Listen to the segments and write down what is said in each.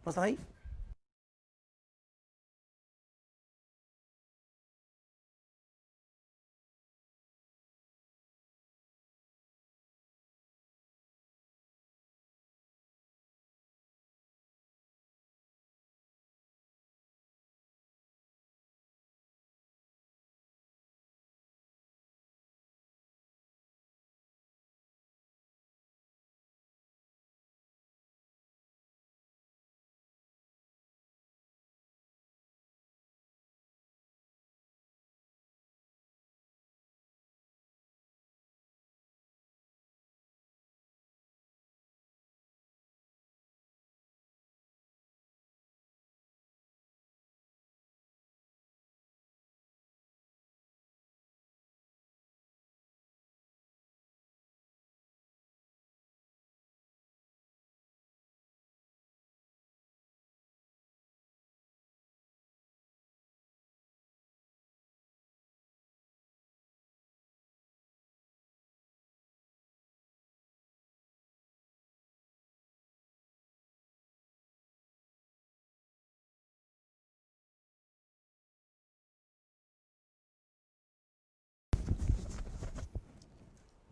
¿No están ahí?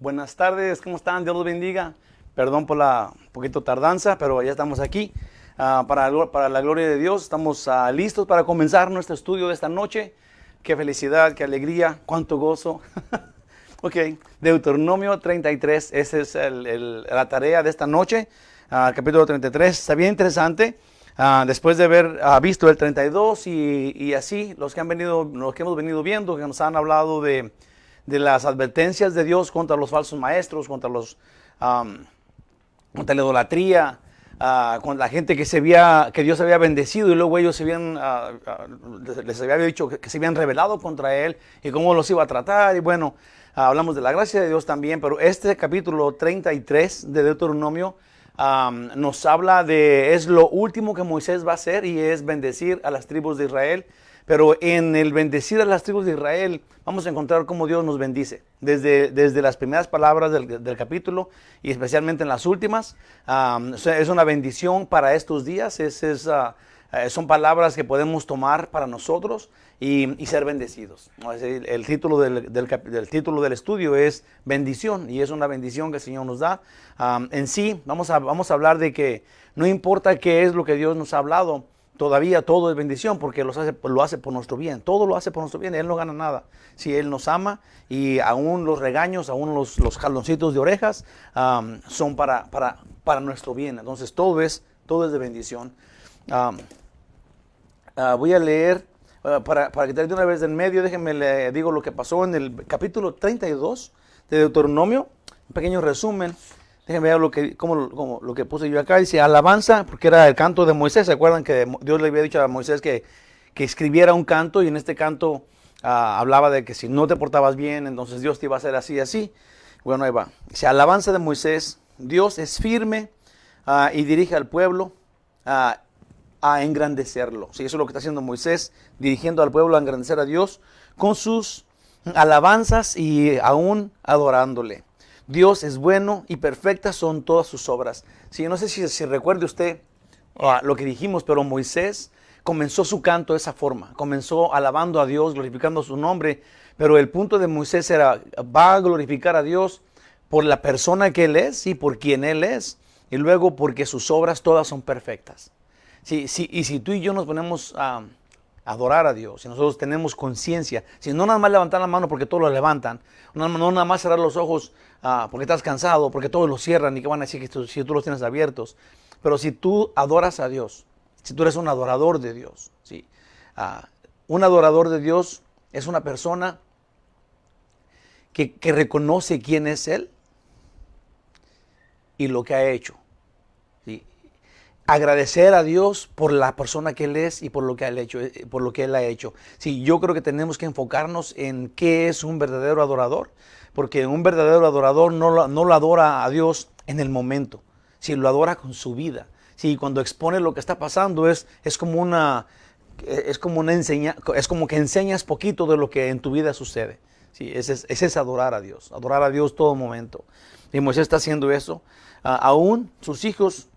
Buenas tardes, ¿cómo están? Dios los bendiga. Perdón por la poquito tardanza, pero ya estamos aquí. Para la gloria de Dios, estamos listos para comenzar nuestro estudio de esta noche. Qué felicidad, qué alegría, cuánto gozo. Ok, Deuteronomio 33, esa es la tarea de esta noche. Capítulo 33, está bien interesante. Después de haber visto el 32 y así, los que hemos venido viendo, que nos han hablado de las advertencias de Dios contra los falsos maestros, contra contra la idolatría, con la gente que Dios había bendecido y luego ellos les había dicho que se habían rebelado contra Él y cómo los iba a tratar. Y bueno, hablamos de la gracia de Dios también, pero este capítulo 33 de Deuteronomio nos habla es lo último que Moisés va a hacer, y es bendecir a las tribus de Israel. Pero en el bendecir a las tribus de Israel vamos a encontrar cómo Dios nos bendice. Desde las primeras palabras del capítulo y especialmente en las últimas. Es una bendición para estos días. Son palabras que podemos tomar para nosotros y ser bendecidos. El título del título del estudio es bendición, y es una bendición que el Señor nos da. En sí, vamos a hablar de que no importa qué es lo que Dios nos ha hablado, todavía todo es bendición porque lo hace por nuestro bien. Todo lo hace por nuestro bien. Él no gana nada. Si Él nos ama, y aún los regaños, aún los jaloncitos de orejas son para nuestro bien. Entonces todo es de bendición. Voy a leer, para quitar de una vez de en medio, déjenme le digo lo que pasó en el capítulo 32 de Deuteronomio. Un pequeño resumen. Déjenme ver lo que puse yo acá. Dice alabanza, porque era el canto de Moisés. ¿Se acuerdan que Dios le había dicho a Moisés que escribiera un canto? Y en este canto hablaba de que si no te portabas bien, entonces Dios te iba a hacer así y así. Bueno, ahí va. Dice alabanza de Moisés. Dios es firme y dirige al pueblo a engrandecerlo. Sí, eso es lo que está haciendo Moisés, dirigiendo al pueblo a engrandecer a Dios con sus alabanzas y aún adorándole. Dios es bueno y perfectas son todas sus obras. Sí, no sé si recuerde usted lo que dijimos, pero Moisés comenzó su canto de esa forma. Comenzó alabando a Dios, glorificando su nombre, pero el punto de Moisés va a glorificar a Dios por la persona que Él es y por quien Él es, y luego porque sus obras todas son perfectas. Sí, sí, y si tú y yo nos ponemos a adorar a Dios, si nosotros tenemos conciencia, si no nada más levantar la mano porque todos lo levantan, no nada más cerrar los ojos porque estás cansado, porque todos los cierran y que van a decir que si tú los tienes abiertos, pero si tú adoras a Dios, si tú eres un adorador de Dios, ¿sí? Un adorador de Dios es una persona que reconoce quién es Él y lo que ha hecho. ¿Sí? Agradecer a Dios por la persona que Él es y por lo que Él ha hecho. Sí, yo creo que tenemos que enfocarnos en qué es un verdadero adorador, porque un verdadero adorador no lo adora a Dios en el momento, sí, lo adora con su vida. Sí, cuando expone lo que está pasando es como es como que enseñas poquito de lo que en tu vida sucede. Sí, ese es adorar a Dios todo momento. Y Moisés está haciendo eso. Aún sus hijos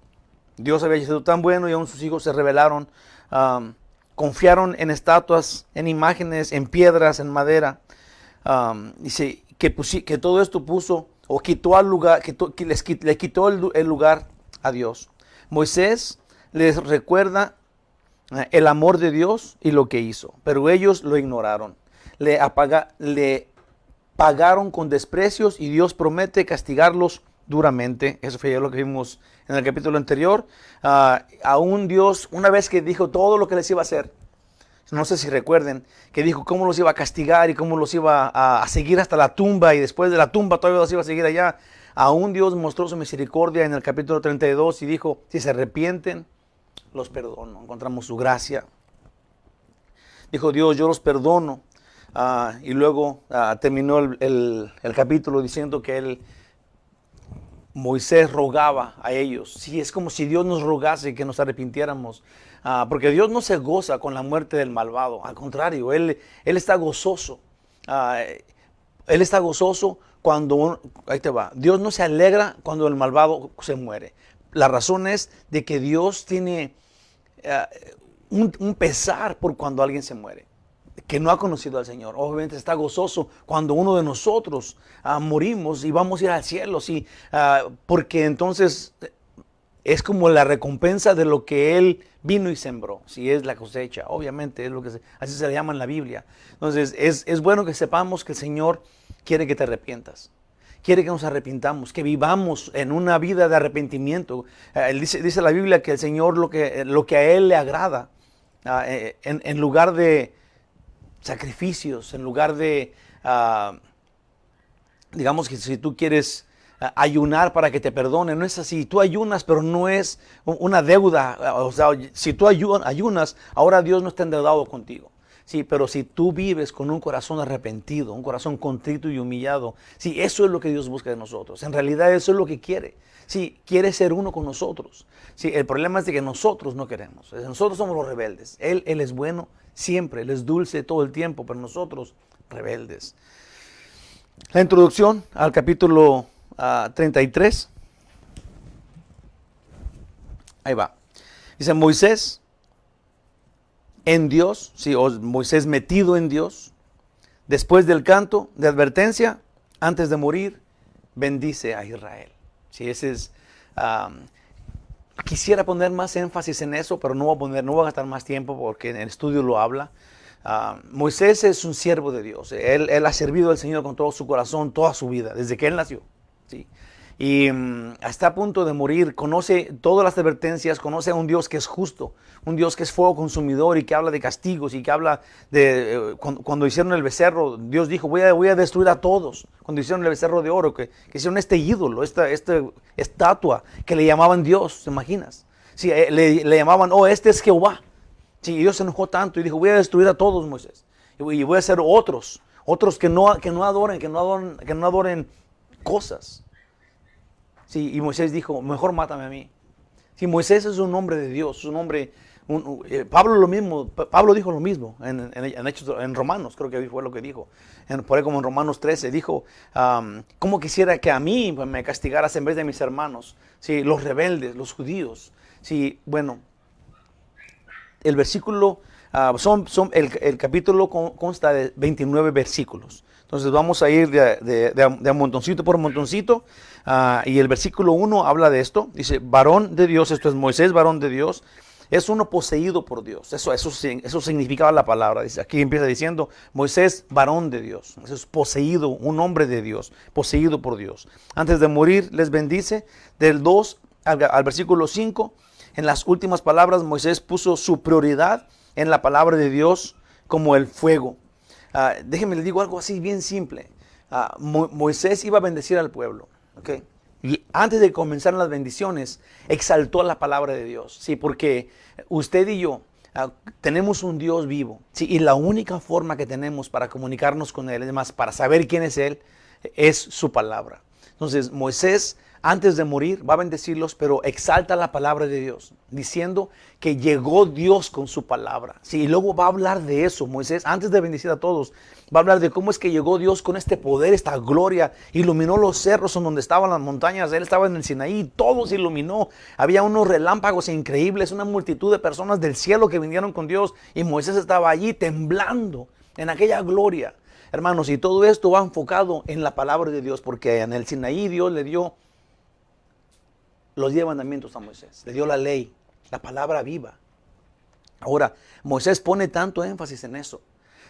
Dios había sido tan bueno y aún sus hijos se rebelaron. Confiaron en estatuas, en imágenes, en piedras, en madera. Dice que todo esto puso o quitó al lugar, le quitó el lugar a Dios. Moisés les recuerda el amor de Dios y lo que hizo, pero ellos lo ignoraron. Le pagaron con desprecios y Dios promete castigarlos duramente. Eso fue lo que vimos en el capítulo anterior. Aún Dios, una vez que dijo todo lo que les iba a hacer, no sé si recuerden, que dijo cómo los iba a castigar y cómo los iba a seguir hasta la tumba, y después de la tumba todavía los iba a seguir allá. Aún Dios mostró su misericordia en el capítulo 32 y dijo, si se arrepienten, los perdono. Encontramos su gracia. Dijo Dios, yo los perdono. Y luego terminó el capítulo diciendo que Moisés rogaba a ellos. Sí, es como si Dios nos rogase que nos arrepintiéramos. Porque Dios no se goza con la muerte del malvado. Al contrario, Él está gozoso. Él está gozoso cuando, ahí te va, Dios no se alegra cuando el malvado se muere. La razón es de que Dios tiene un pesar por cuando alguien se muere, que no ha conocido al Señor. Obviamente está gozoso cuando uno de nosotros morimos y vamos a ir al cielo, sí, porque entonces es como la recompensa de lo que Él vino y sembró, si es la cosecha, obviamente es lo que así se le llama en la Biblia. Entonces es bueno que sepamos que el Señor quiere que te arrepientas, quiere que nos arrepintamos, que vivamos en una vida de arrepentimiento. Dice la Biblia que el Señor lo que a Él le agrada, en lugar de sacrificios, en lugar de, digamos que si tú quieres ayunar para que te perdonen, no es así. Tú ayunas, pero no es una deuda. O sea, si tú ayunas, ahora Dios no está endeudado contigo. Sí, pero si tú vives con un corazón arrepentido, un corazón contrito y humillado, sí, eso es lo que Dios busca de nosotros. En realidad eso es lo que quiere. Sí, quiere ser uno con nosotros. Sí, el problema es de que nosotros no queremos. Nosotros somos los rebeldes. Él es bueno siempre, Él es dulce todo el tiempo, pero nosotros rebeldes. La introducción al capítulo 33. Ahí va. Dice Moisés en Dios, sí, o Moisés metido en Dios, después del canto de advertencia, antes de morir, bendice a Israel. Sí, ese es, quisiera poner más énfasis en eso, pero no voy a gastar más tiempo porque en el estudio lo habla. Moisés es un siervo de Dios. Él ha servido al Señor con todo su corazón, toda su vida, desde que él nació. ¿Sí? Y está a punto de morir, conoce todas las advertencias, conoce a un Dios que es justo, un Dios que es fuego consumidor y que habla de castigos y que habla de, cuando hicieron el becerro, Dios dijo, voy a destruir a todos. Cuando hicieron el becerro de oro, que hicieron este ídolo, esta estatua que le llamaban Dios, ¿te imaginas? Sí, le llamaban, este es Jehová. Sí, Dios se enojó tanto y dijo, voy a destruir a todos, Moisés. Y voy a hacer otros que no adoren cosas. Sí, y Moisés dijo, mejor mátame a mí. Sí, Moisés es un hombre de Dios, es un hombre, Pablo dijo lo mismo en Romanos, creo que fue lo que dijo. Por ahí como en Romanos 13, dijo, ¿cómo quisiera que a mí me castigaras en vez de mis hermanos? Sí, los rebeldes, los judíos. Sí, bueno, el versículo, el capítulo consta de 29 versículos. Entonces vamos a ir de montoncito por montoncito. Y el versículo 1 habla de esto. Dice, varón de Dios, esto es Moisés, varón de Dios, es uno poseído por Dios. Eso significaba la palabra. Dice, aquí empieza diciendo, Moisés, varón de Dios. Eso es poseído, un hombre de Dios, poseído por Dios. Antes de morir les bendice. Del 2 al versículo 5, en las últimas palabras, Moisés puso su prioridad en la palabra de Dios como el fuego. Déjenme les digo algo así bien simple. Moisés iba a bendecir al pueblo. Okay. Y antes de comenzar las bendiciones, exaltó la palabra de Dios. Sí, porque usted y yo tenemos un Dios vivo. Sí, y la única forma que tenemos para comunicarnos con Él, además para saber quién es Él, es su palabra. Entonces Moisés antes de morir, va a bendecirlos, pero exalta la palabra de Dios, diciendo que llegó Dios con su palabra. Sí, y luego va a hablar de eso, Moisés, antes de bendecir a todos, va a hablar de cómo es que llegó Dios con este poder, esta gloria, iluminó los cerros en donde estaban las montañas, él estaba en el Sinaí, todo se iluminó, había unos relámpagos increíbles, una multitud de personas del cielo que vinieron con Dios, y Moisés estaba allí temblando en aquella gloria. Hermanos, y todo esto va enfocado en la palabra de Dios, porque en el Sinaí Dios le dio los 10 mandamientos a Moisés, le dio la ley, la palabra viva. Ahora, Moisés pone tanto énfasis en eso.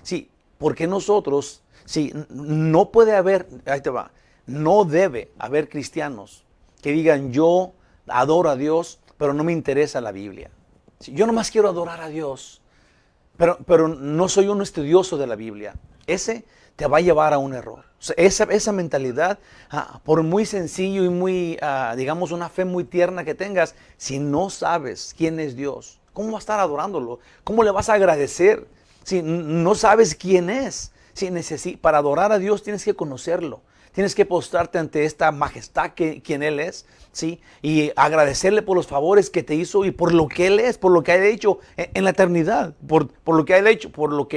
Sí, porque nosotros, sí, no puede haber, ahí te va, no debe haber cristianos que digan yo adoro a Dios, pero no me interesa la Biblia. Sí, yo nomás quiero adorar a Dios, pero no soy un estudioso de la Biblia. Ese te va a llevar a un error. O sea, esa mentalidad, por muy sencillo y muy, digamos, una fe muy tierna que tengas, si no sabes quién es Dios, ¿cómo vas a estar adorándolo? ¿Cómo le vas a agradecer? Si no sabes quién es, para adorar a Dios tienes que conocerlo. Tienes que postrarte ante esta majestad quien Él es, ¿sí? Y agradecerle por los favores que te hizo y por lo que Él es, por lo que ha hecho en la eternidad, por lo que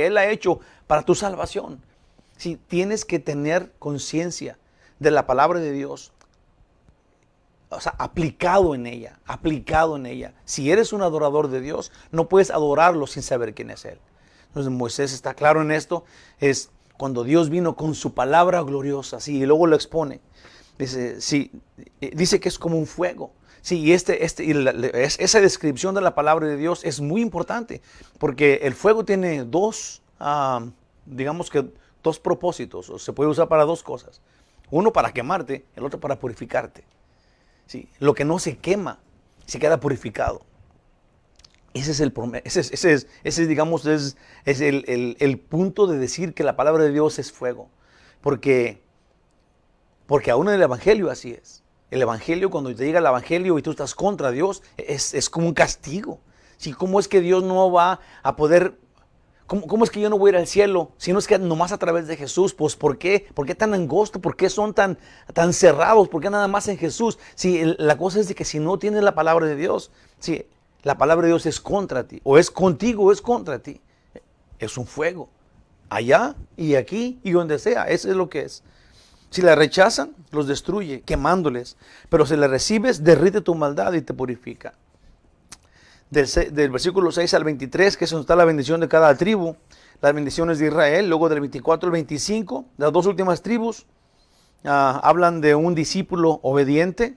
Él ha hecho para tu salvación. Sí, tienes que tener conciencia de la palabra de Dios, o sea, aplicado en ella. Si eres un adorador de Dios, no puedes adorarlo sin saber quién es Él. Entonces Moisés está claro en esto, es cuando Dios vino con su palabra gloriosa, sí, y luego lo expone. Dice, sí, dice que es como un fuego. Sí, y esa descripción de la palabra de Dios es muy importante, porque el fuego tiene digamos que dos propósitos, o se puede usar para dos cosas. Uno para quemarte, el otro para purificarte. Sí, lo que no se quema, se queda purificado. Ese es digamos, es el punto de decir que la palabra de Dios es fuego. Porque aún en el Evangelio así es. El Evangelio, cuando te llega el Evangelio y tú estás contra Dios, es como un castigo. ¿Sí? ¿Cómo es que Dios no va a poder... ¿Cómo es que yo no voy a ir al cielo? Si no es que nomás a través de Jesús, pues ¿por qué? ¿Por qué tan angosto? ¿Por qué son tan cerrados? ¿Por qué nada más en Jesús? Sí, la cosa es de que si no tienes la palabra de Dios, sí, la palabra de Dios es contra ti, o es contigo o es contra ti. Es un fuego, allá y aquí y donde sea, eso es lo que es. Si la rechazan, los destruye, quemándoles, pero si la recibes, derrite tu maldad y te purifica. Del versículo 6 al 23, que es donde está la bendición de cada tribu, las bendiciones de Israel. Luego del 24 al 25, las dos últimas tribus hablan de un discípulo obediente.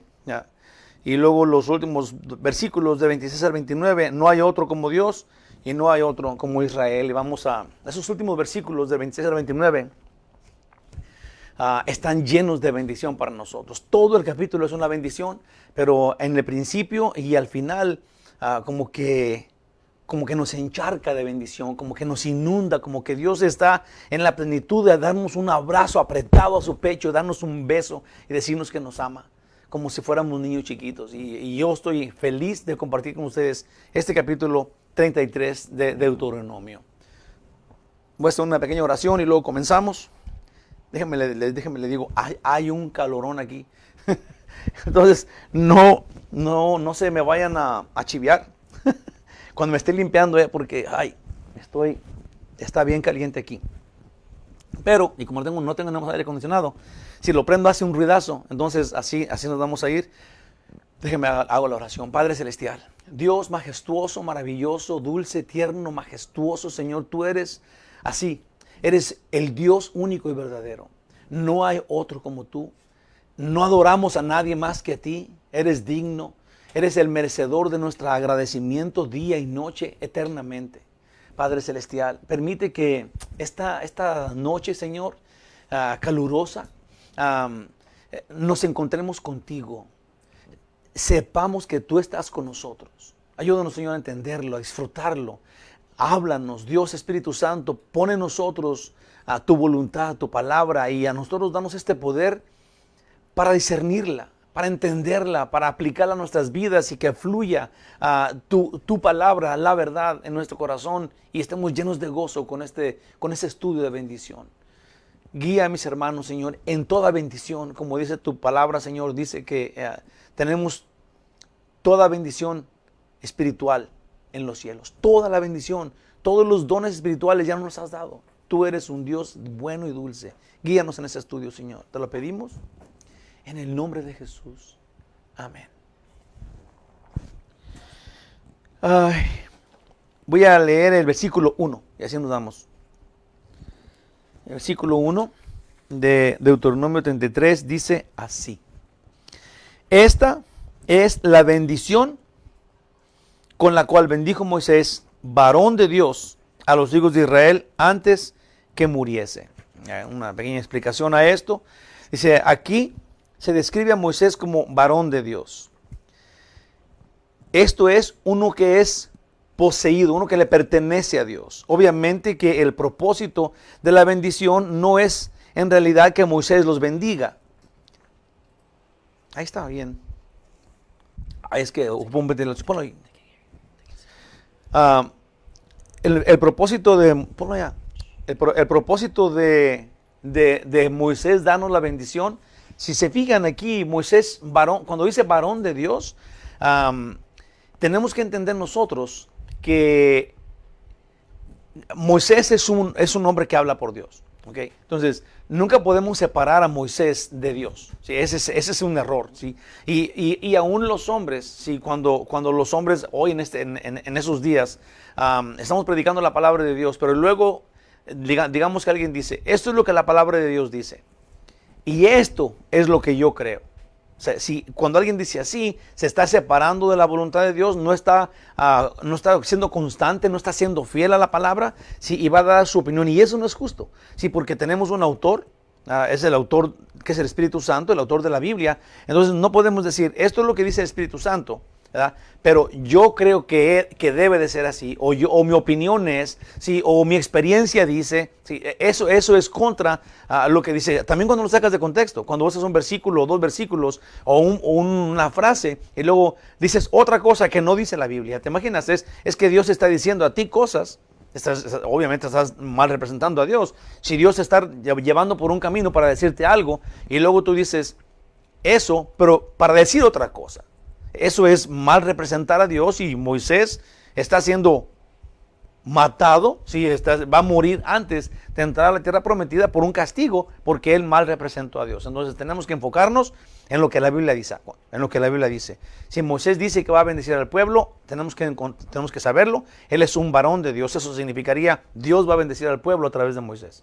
Y luego los últimos versículos de 26 al 29, no hay otro como Dios y no hay otro como Israel. Y vamos a esos últimos versículos de 26 al 29. Están llenos de bendición para nosotros. Todo el capítulo es una bendición, pero en el principio y al final como que nos encharca de bendición, como que nos inunda, como que Dios está en la plenitud de darnos un abrazo apretado a su pecho, darnos un beso y decirnos que nos ama, como si fuéramos niños chiquitos. Y yo estoy feliz de compartir con ustedes este capítulo 33 de Deuteronomio. Voy a hacer una pequeña oración y luego comenzamos. Déjenme le digo, hay un calorón aquí. Entonces, no se me vayan a chiviar cuando me esté limpiando, porque está bien caliente aquí. Pero, y como no tenemos aire acondicionado, si lo prendo hace un ruidazo, entonces así nos vamos a ir. Déjenme hago la oración. Padre Celestial, Dios majestuoso, maravilloso, dulce, tierno, majestuoso, Señor, tú eres así. Eres el Dios único y verdadero. No hay otro como tú. No adoramos a nadie más que a ti. Eres digno. Eres el merecedor de nuestro agradecimiento día y noche eternamente. Padre Celestial, permite que esta noche, Señor, calurosa, nos encontremos contigo. Sepamos que tú estás con nosotros. Ayúdanos, Señor, a entenderlo, a disfrutarlo. Háblanos, Dios Espíritu Santo, pone en nosotros tu voluntad, tu palabra, y a nosotros danos este poder para discernirla, para entenderla, para aplicarla a nuestras vidas y que fluya tu palabra, la verdad en nuestro corazón y estemos llenos de gozo con este estudio de bendición. Guía a mis hermanos, Señor, en toda bendición. Como dice tu palabra, Señor, dice que tenemos toda bendición espiritual en los cielos. Toda la bendición, todos los dones espirituales ya nos los has dado. Tú eres un Dios bueno y dulce. Guíanos en ese estudio, Señor. Te lo pedimos en el nombre de Jesús. Amén. Ay, voy a leer el versículo 1 y así nos damos. El versículo 1 de Deuteronomio 33 dice así. Esta es la bendición con la cual bendijo Moisés, varón de Dios, a los hijos de Israel antes que muriese. Una pequeña explicación a esto. Dice, aquí se describe a Moisés como varón de Dios. Esto es uno que es poseído, uno que le pertenece a Dios. Obviamente que el propósito de la bendición no es en realidad que Moisés los bendiga. Ahí está bien. Ahí es que ponlo ahí. El propósito de ponlo allá. El propósito de Moisés darnos la bendición. Si se fijan aquí, Moisés, varón, cuando dice varón de Dios, tenemos que entender nosotros que Moisés es un hombre que habla por Dios. ¿Okay? Entonces, nunca podemos separar a Moisés de Dios. ¿Sí? Ese es un error. ¿Sí? Y aún los hombres, ¿sí? cuando los hombres hoy en esos días estamos predicando la palabra de Dios, pero luego digamos que alguien dice, esto es lo que la palabra de Dios dice. Y esto es lo que yo creo. O sea, si cuando alguien dice así, se está separando de la voluntad de Dios, no está siendo constante, no está siendo fiel a la palabra, sí, y va a dar su opinión. Y eso no es justo, sí, porque tenemos un autor, es el autor que es el Espíritu Santo, el autor de la Biblia. Entonces no podemos decir, esto es lo que dice el Espíritu Santo, ¿verdad? Pero yo creo que debe de ser así, o mi opinión es, sí, o mi experiencia dice, sí, eso es contra lo que dice. También cuando lo sacas de contexto, cuando usas un versículo o dos versículos o una frase y luego dices otra cosa que no dice la Biblia, ¿te imaginas? Es que Dios está diciendo a ti cosas. Obviamente estás mal representando a Dios. Si Dios te está llevando por un camino para decirte algo y luego tú dices eso, pero para decir otra cosa. Eso es mal representar a Dios, y Moisés está siendo matado, ¿sí? Va a morir antes de entrar a la tierra prometida por un castigo porque él mal representó a Dios. Entonces tenemos que enfocarnos en lo que la Biblia dice, Si Moisés dice que va a bendecir al pueblo, tenemos que saberlo. Él es un varón de Dios. Eso significaría Dios va a bendecir al pueblo a través de Moisés.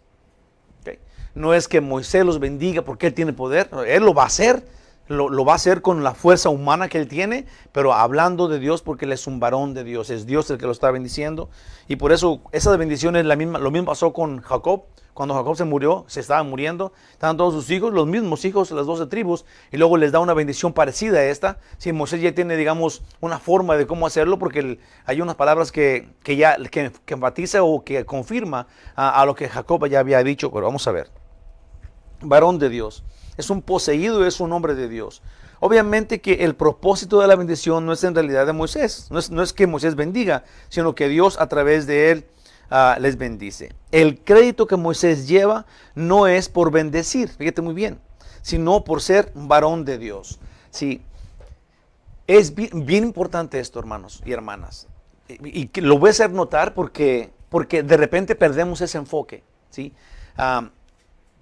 ¿Okay? No es que Moisés los bendiga porque él tiene poder. Él lo va a hacer. Lo va a hacer con la fuerza humana que él tiene, pero hablando de Dios porque él es un varón de Dios. Es Dios el que lo está bendiciendo. Y por eso esa bendición es la misma. Lo mismo pasó con Jacob. Cuando Jacob se estaba muriendo, estaban todos sus hijos, los mismos hijos de las 12 tribus, y luego les da una bendición parecida a esta. Sí, Moisés ya tiene, digamos, una forma de cómo hacerlo, porque hay unas palabras que enfatiza o que confirma a lo que Jacob ya había dicho. Pero vamos a ver. Varón de Dios. Es un poseído, es un hombre de Dios. Obviamente que el propósito de la bendición no es en realidad de Moisés. No es que Moisés bendiga, sino que Dios a través de él les bendice. El crédito que Moisés lleva no es por bendecir, fíjate muy bien, sino por ser varón de Dios. Sí, es bien importante esto, hermanos y hermanas. Y lo voy a hacer notar porque de repente perdemos ese enfoque. ¿Sí?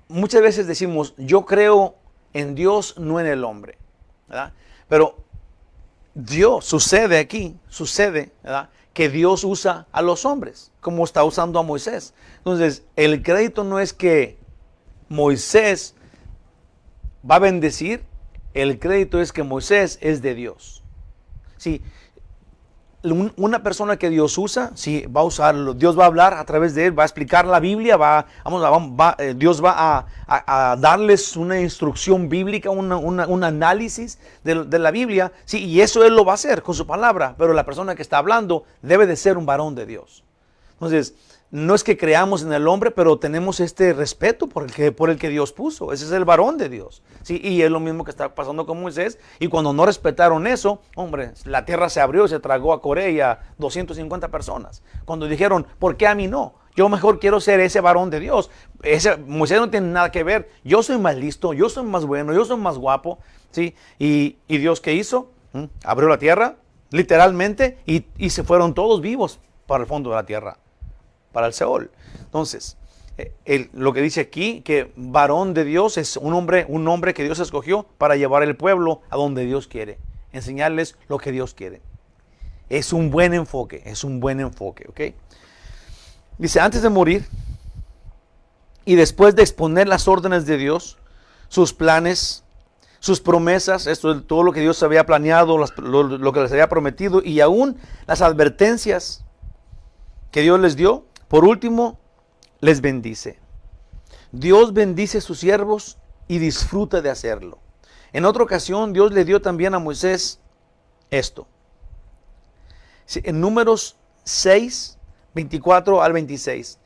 Muchas veces decimos, yo creo en Dios, no en el hombre, ¿verdad? Pero Dios, sucede, ¿verdad?, que Dios usa a los hombres, como está usando a Moisés. Entonces, el crédito no es que Moisés va a bendecir, el crédito es que Moisés es de Dios. Sí. Una persona que Dios usa, sí, va a usarlo. Dios va a hablar a través de él, va a explicar la Biblia, Dios va a darles una instrucción bíblica, un análisis de la Biblia, sí, y eso él lo va a hacer con su palabra, pero la persona que está hablando debe de ser un varón de Dios. Entonces, no es que creamos en el hombre, pero tenemos este respeto por el que Dios puso. Ese es el varón de Dios. ¿Sí? Y es lo mismo que está pasando con Moisés. Y cuando no respetaron eso, hombre, la tierra se abrió y se tragó a Coré y a 250 personas. Cuando dijeron, ¿por qué a mí no? Yo mejor quiero ser ese varón de Dios. Moisés no tiene nada que ver. Yo soy más listo, yo soy más bueno, yo soy más guapo. ¿Sí? Y Dios, ¿qué hizo? Abrió la tierra, literalmente, y se fueron todos vivos para el fondo de la tierra, para el Seol. Entonces, lo que dice aquí, que varón de Dios es un hombre que Dios escogió para llevar el pueblo a donde Dios quiere, enseñarles lo que Dios quiere. Es un buen enfoque, ¿ok? Dice, antes de morir y después de exponer las órdenes de Dios, sus planes, sus promesas, esto es todo lo que Dios había planeado, lo que les había prometido, y aún las advertencias que Dios les dio, por último, les bendice. Dios bendice a sus siervos y disfruta de hacerlo. En otra ocasión, Dios le dio también a Moisés esto. En Números 6, 24 al 26.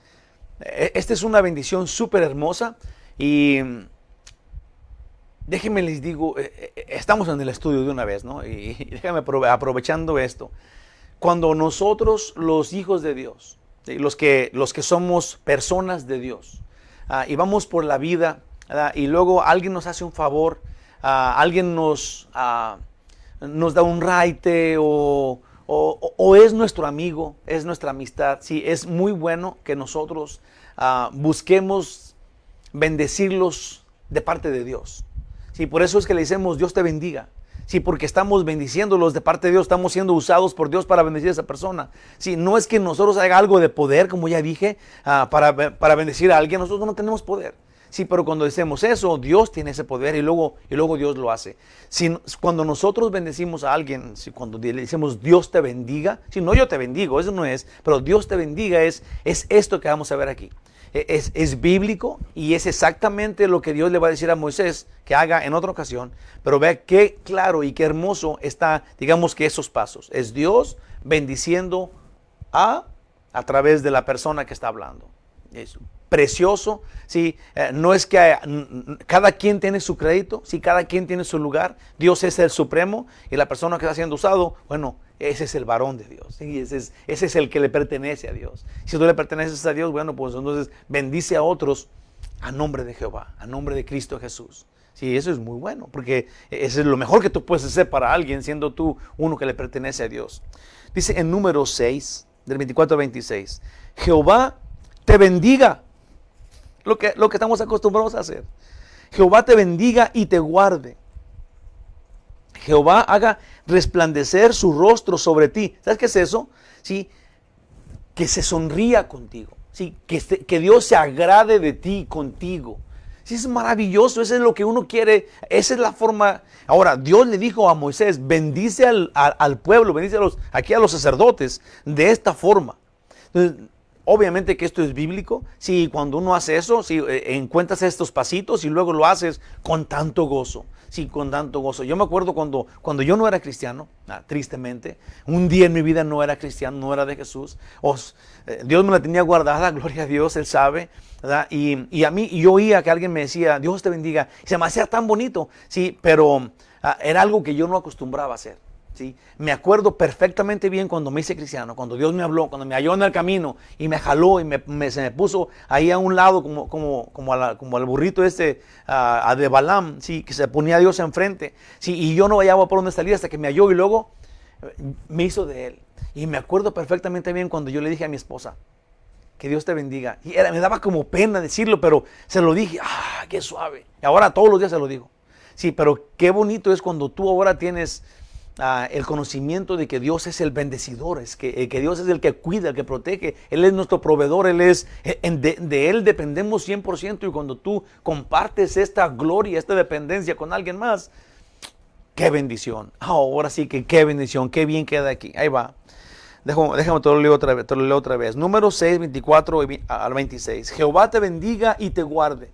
Esta es una bendición súper hermosa y déjenme les digo, estamos en el estudio de una vez, ¿no? Y déjenme aprovechando esto. Cuando nosotros, los hijos de Dios, los que somos personas de Dios, y vamos por la vida, y luego alguien nos hace un favor, alguien nos da un raite o es nuestro amigo, es nuestra amistad. Sí, es muy bueno que nosotros busquemos bendecirlos de parte de Dios. Sí, por eso es que le decimos Dios te bendiga. Sí, porque estamos bendiciéndolos de parte de Dios, estamos siendo usados por Dios para bendecir a esa persona. Sí, no es que nosotros haga algo de poder, como ya dije, para bendecir a alguien. Nosotros no tenemos poder. Sí, pero cuando decimos eso, Dios tiene ese poder y luego Dios lo hace. Cuando nosotros bendecimos a alguien, cuando le decimos Dios te bendiga, no yo te bendigo, eso no es, pero Dios te bendiga es esto que vamos a ver aquí. Es bíblico y es exactamente lo que Dios le va a decir a Moisés que haga en otra ocasión. Pero vea qué claro y qué hermoso está, digamos que esos pasos. Es Dios bendiciendo a través de la persona que está hablando. Es precioso, ¿sí? No es que cada quien tiene su crédito, ¿sí? Cada quien tiene su lugar. Dios es el supremo y la persona que está siendo usado, bueno, ese es el varón de Dios, ¿sí? Ese es el que le pertenece a Dios. Si tú le perteneces a Dios, bueno, pues entonces bendice a otros a nombre de Jehová, a nombre de Cristo Jesús. Sí, eso es muy bueno, porque eso es lo mejor que tú puedes hacer para alguien, siendo tú uno que le pertenece a Dios. Dice en Números 6, del 24 al 26, Jehová te bendiga. Lo que estamos acostumbrados a hacer. Jehová te bendiga y te guarde. Jehová haga resplandecer su rostro sobre ti. ¿Sabes qué es eso? ¿Sí? Que se sonría contigo. ¿Sí? Que Dios se agrade de ti contigo. Sí, es maravilloso. Eso es lo que uno quiere. Esa es la forma. Ahora, Dios le dijo a Moisés, bendice al pueblo, bendice aquí a los sacerdotes de esta forma. Entonces, obviamente que esto es bíblico. Si cuando uno hace eso, si encuentras estos pasitos y luego lo haces con tanto gozo. Sí, con tanto gozo. Yo me acuerdo cuando yo no era cristiano, tristemente, un día en mi vida no era cristiano, no era de Jesús. Dios me la tenía guardada, gloria a Dios, Él sabe, ¿verdad? Y a mí, yo oía que alguien me decía, Dios te bendiga. Y se me hacía tan bonito, sí, pero era algo que yo no acostumbraba a hacer. ¿Sí? Me acuerdo perfectamente bien cuando me hice cristiano, cuando Dios me habló, cuando me halló en el camino y me jaló y se me puso ahí a un lado como al burrito de Balaam, ¿sí? Que se ponía a Dios enfrente, ¿sí? Y yo no hallaba por dónde salir hasta que me halló y luego me hizo de él. Y me acuerdo perfectamente bien cuando yo le dije a mi esposa, que Dios te bendiga. Y me daba como pena decirlo, pero se lo dije, qué suave. Y ahora todos los días se lo digo. Sí, pero qué bonito es cuando tú ahora tienes el conocimiento de que Dios es el bendecidor, que Dios es el que cuida, el que protege, Él es nuestro proveedor, de Él dependemos 100%, y cuando tú compartes esta gloria, esta dependencia con alguien más, qué bendición. Ahora sí que qué bendición, qué bien queda aquí. Ahí va. Déjame te lo leo otra vez. Número 6, 24 al 26. Jehová te bendiga y te guarde.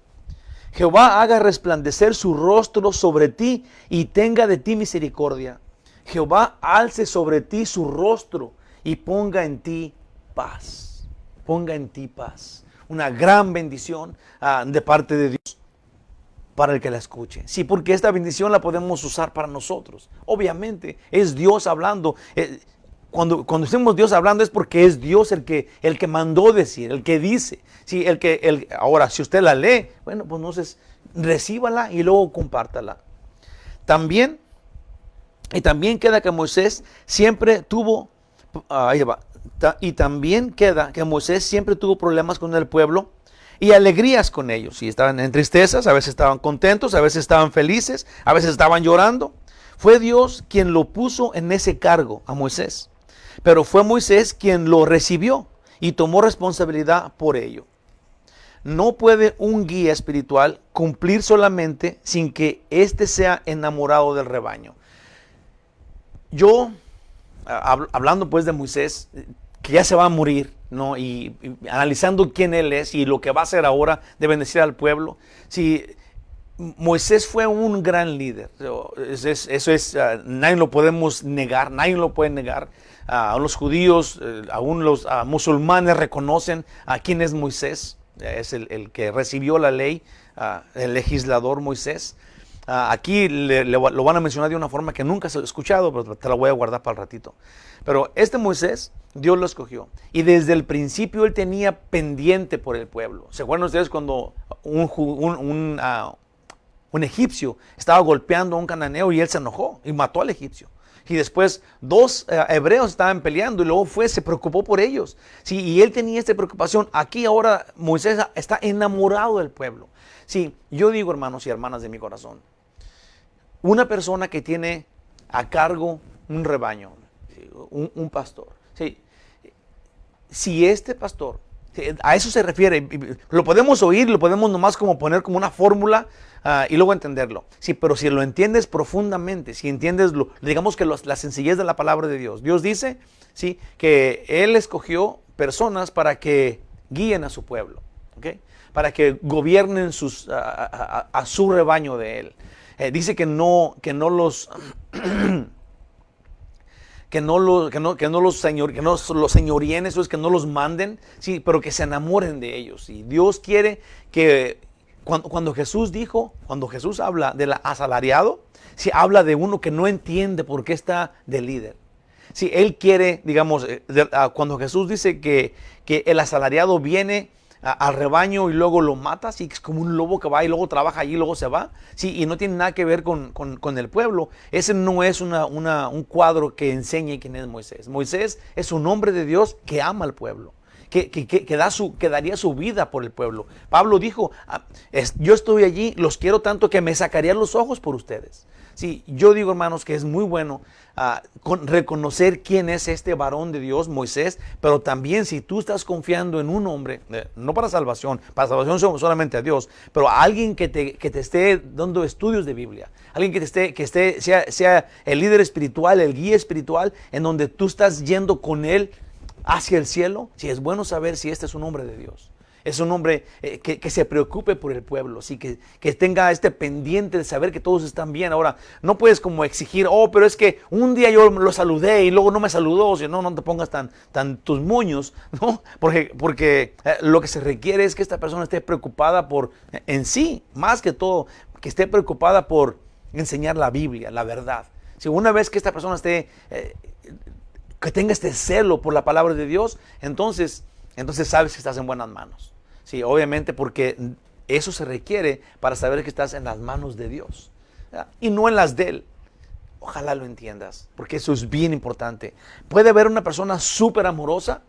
Jehová haga resplandecer su rostro sobre ti y tenga de ti misericordia. Jehová alce sobre ti su rostro y ponga en ti paz. Ponga en ti paz. Una gran bendición de parte de Dios para el que la escuche. Sí, porque esta bendición la podemos usar para nosotros. Obviamente, es Dios hablando. cuando decimos Dios hablando es porque es Dios el que mandó decir, el que dice. Sí, ahora, si usted la lee, bueno, pues entonces recíbala y luego compártala. También queda que Moisés siempre tuvo, también queda que Moisés siempre tuvo problemas con el pueblo y alegrías con ellos. Y estaban en tristezas, a veces estaban contentos, a veces estaban felices, a veces estaban llorando. Fue Dios quien lo puso en ese cargo a Moisés, pero fue Moisés quien lo recibió y tomó responsabilidad por ello. No puede un guía espiritual cumplir solamente sin que éste sea enamorado del rebaño. Yo, hablando pues de Moisés, que ya se va a morir, ¿no? Y analizando quién él es y lo que va a hacer ahora de bendecir al pueblo. Sí, Moisés fue un gran líder. Eso es, nadie lo podemos negar, nadie lo puede negar. Los judíos, aún los musulmanes reconocen a quién es Moisés. Es el que recibió la ley, el legislador Moisés. Aquí lo van a mencionar de una forma que nunca se ha escuchado, pero te la voy a guardar para el ratito. Pero este Moisés, Dios lo escogió. Y desde el principio él tenía pendiente por el pueblo. ¿Se acuerdan ustedes cuando un egipcio estaba golpeando a un cananeo y él se enojó y mató al egipcio? Y después dos hebreos estaban peleando y luego se preocupó por ellos. Sí, y él tenía esta preocupación. Aquí ahora Moisés está enamorado del pueblo. Sí, yo digo, hermanos y hermanas de mi corazón, una persona que tiene a cargo un rebaño, un pastor. Sí, si este pastor, a eso se refiere, lo podemos oír, lo podemos nomás como poner como una fórmula y luego entenderlo. Sí, pero si lo entiendes profundamente, si entiendes, digamos que la sencillez de la palabra de Dios. Dios dice, sí, que Él escogió personas para que guíen a su pueblo, ¿ok? Para que gobiernen a su rebaño de Él. Dice que no los señorien, eso es que no los manden, sí, pero que se enamoren de ellos. Y Dios quiere que cuando Jesús habla del asalariado, sí, habla de uno que no entiende por qué está de líder. Sí, Él quiere, digamos, cuando Jesús dice que el asalariado viene al rebaño y luego lo mata, sí, es como un lobo que va y luego trabaja allí y luego se va, sí, y no tiene nada que ver con el pueblo. Ese no es un cuadro que enseñe quién es Moisés. Moisés es un hombre de Dios que ama al pueblo, que daría su vida por el pueblo. Pablo dijo, yo estoy allí, los quiero tanto que me sacaría los ojos por ustedes. Sí, yo digo, hermanos, que es muy bueno reconocer quién es este varón de Dios, Moisés, pero también si tú estás confiando en un hombre, no para salvación solamente a Dios, pero a alguien que te esté dando estudios de Biblia, alguien que sea el líder espiritual, el guía espiritual, en donde tú estás yendo con él hacia el cielo. Sí, es bueno saber si este es un hombre de Dios. Es un hombre que se preocupe por el pueblo, ¿sí? que tenga este pendiente de saber que todos están bien. Ahora, no puedes como exigir, pero es que un día yo lo saludé y luego no me saludó. Si no te pongas tan tus moños, ¿no? Porque lo que se requiere es que esta persona esté preocupada en sí, más que todo, que esté preocupada por enseñar la Biblia, la verdad. Si una vez que esta persona que tenga este celo por la palabra de Dios, entonces sabes que estás en buenas manos. Sí, obviamente, porque eso se requiere para saber que estás en las manos de Dios, ¿verdad? Y no en las de Él. Ojalá lo entiendas, porque eso es bien importante. Puede haber una persona súper amorosa,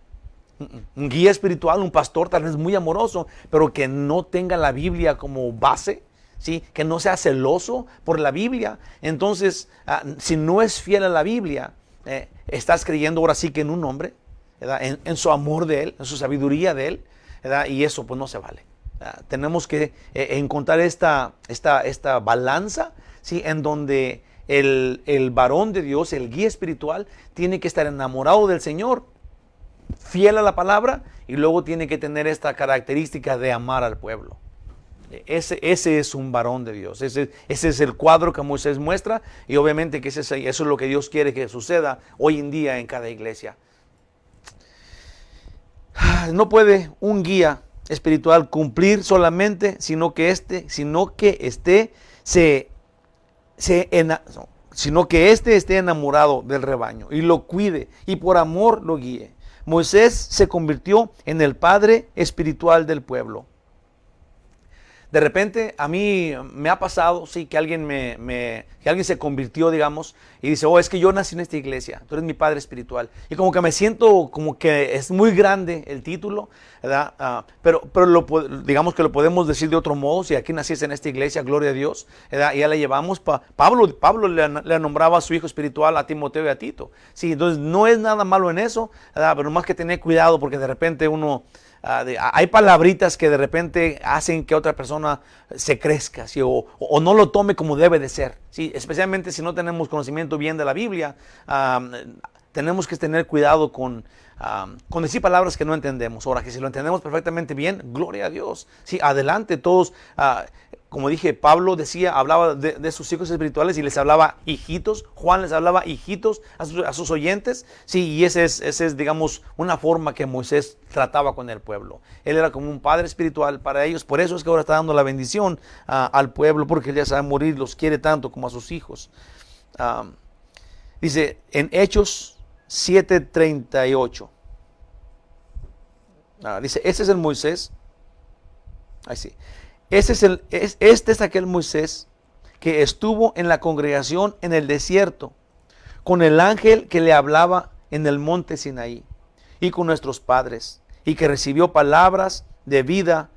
un guía espiritual, un pastor tal vez muy amoroso, pero que no tenga la Biblia como base, ¿sí? Que no sea celoso por la Biblia. Entonces, si no es fiel a la Biblia, estás creyendo ahora sí que en un hombre, ¿verdad? En su amor de Él, en su sabiduría de Él, ¿verdad? Y eso pues no se vale. Tenemos que encontrar esta balanza, ¿sí? En donde el varón de Dios, el guía espiritual, tiene que estar enamorado del Señor, fiel a la palabra, y luego tiene que tener esta característica de amar al pueblo. Ese es un varón de Dios. Ese es el cuadro que Moisés muestra, y obviamente que eso es lo que Dios quiere que suceda hoy en día en cada iglesia. No puede un guía espiritual cumplir solamente, sino que sino que éste esté enamorado del rebaño y lo cuide y por amor lo guíe. Moisés se convirtió en el padre espiritual del pueblo. De repente a mí me ha pasado, sí, que alguien que alguien se convirtió, digamos, y dice, oh, es que yo nací en esta iglesia, tú eres mi padre espiritual. Y como que me siento como que es muy grande el título, ¿verdad? Pero digamos que lo podemos decir de otro modo, si aquí naciste en esta iglesia, gloria a Dios, ¿verdad? Y ya le llevamos, Pablo le nombraba a su hijo espiritual a Timoteo y a Tito. Sí, entonces no es nada malo en eso, ¿verdad? Pero más que tener cuidado porque de repente uno... hay palabritas que de repente hacen que otra persona se crezca, ¿sí? o no lo tome como debe de ser, ¿sí? Especialmente si no tenemos conocimiento bien de la Biblia. Tenemos que tener cuidado con decir palabras que no entendemos. Ahora que si lo entendemos perfectamente bien, gloria a Dios, sí, adelante todos. Como dije, Pablo hablaba de sus hijos espirituales y les hablaba hijitos. Juan les hablaba hijitos a sus oyentes. Sí, y esa es, digamos, una forma que Moisés trataba con el pueblo. Él era como un padre espiritual para ellos. Por eso es que ahora está dando la bendición al pueblo, porque él ya sabe morir, los quiere tanto como a sus hijos. Dice en Hechos 7:38. Dice, este es el Moisés. Ahí sí. Este es aquel Moisés que estuvo en la congregación en el desierto, con el ángel que le hablaba en el monte Sinaí, y con nuestros padres, y que recibió palabras de vida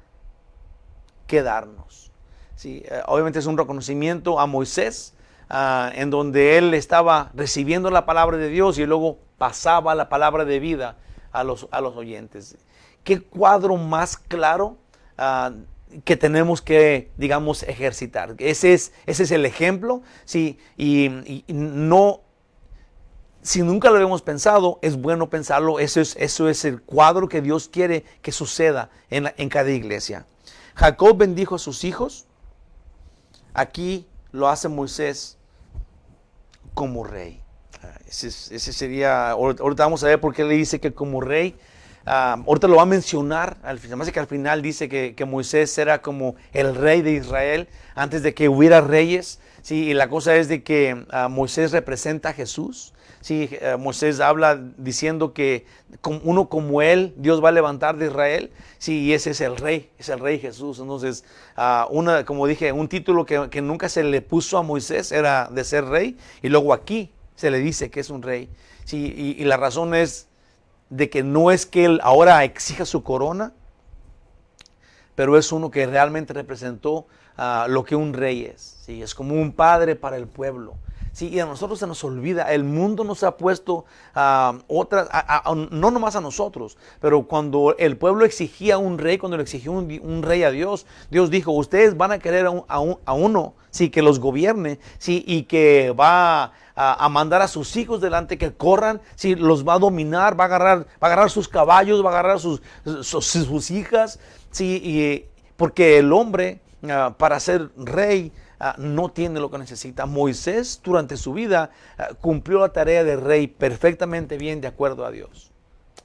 que darnos. Sí, obviamente es un reconocimiento a Moisés, en donde él estaba recibiendo la palabra de Dios y luego pasaba la palabra de vida a los oyentes. ¿Qué cuadro más claro que tenemos que, digamos, ejercitar? Ese es el ejemplo, sí, y no, si nunca lo habíamos pensado, es bueno pensarlo. Eso es el cuadro que Dios quiere que suceda en cada iglesia. Jacob bendijo a sus hijos. Aquí lo hace Moisés como rey. Ese sería, ahorita vamos a ver por qué le dice que como rey. Ahorita lo va a mencionar, además de que al final dice que Moisés era como el rey de Israel antes de que hubiera reyes. Sí, y la cosa es de que Moisés representa a Jesús. Sí, Moisés habla diciendo que uno como él, Dios va a levantar de Israel. Sí, y ese es el rey Jesús. Entonces, como dije, un título que nunca se le puso a Moisés era de ser rey, y luego aquí se le dice que es un rey. Sí, y la razón es de que no es que él ahora exija su corona, pero es uno que realmente representó lo que un rey es. ¿Sí? Es como un padre para el pueblo. Sí, y a nosotros se nos olvida, el mundo nos ha puesto otras, no nomás a nosotros, pero cuando el pueblo exigía un rey, cuando le exigió un rey a Dios, Dios dijo, ustedes van a querer a uno, sí, que los gobierne, sí, y que va a mandar a sus hijos delante, que corran, sí, los va a dominar, va a agarrar sus caballos, va a agarrar sus hijas, sí, porque el hombre para ser rey no tiene lo que necesita. Moisés durante su vida cumplió la tarea de rey perfectamente bien de acuerdo a Dios.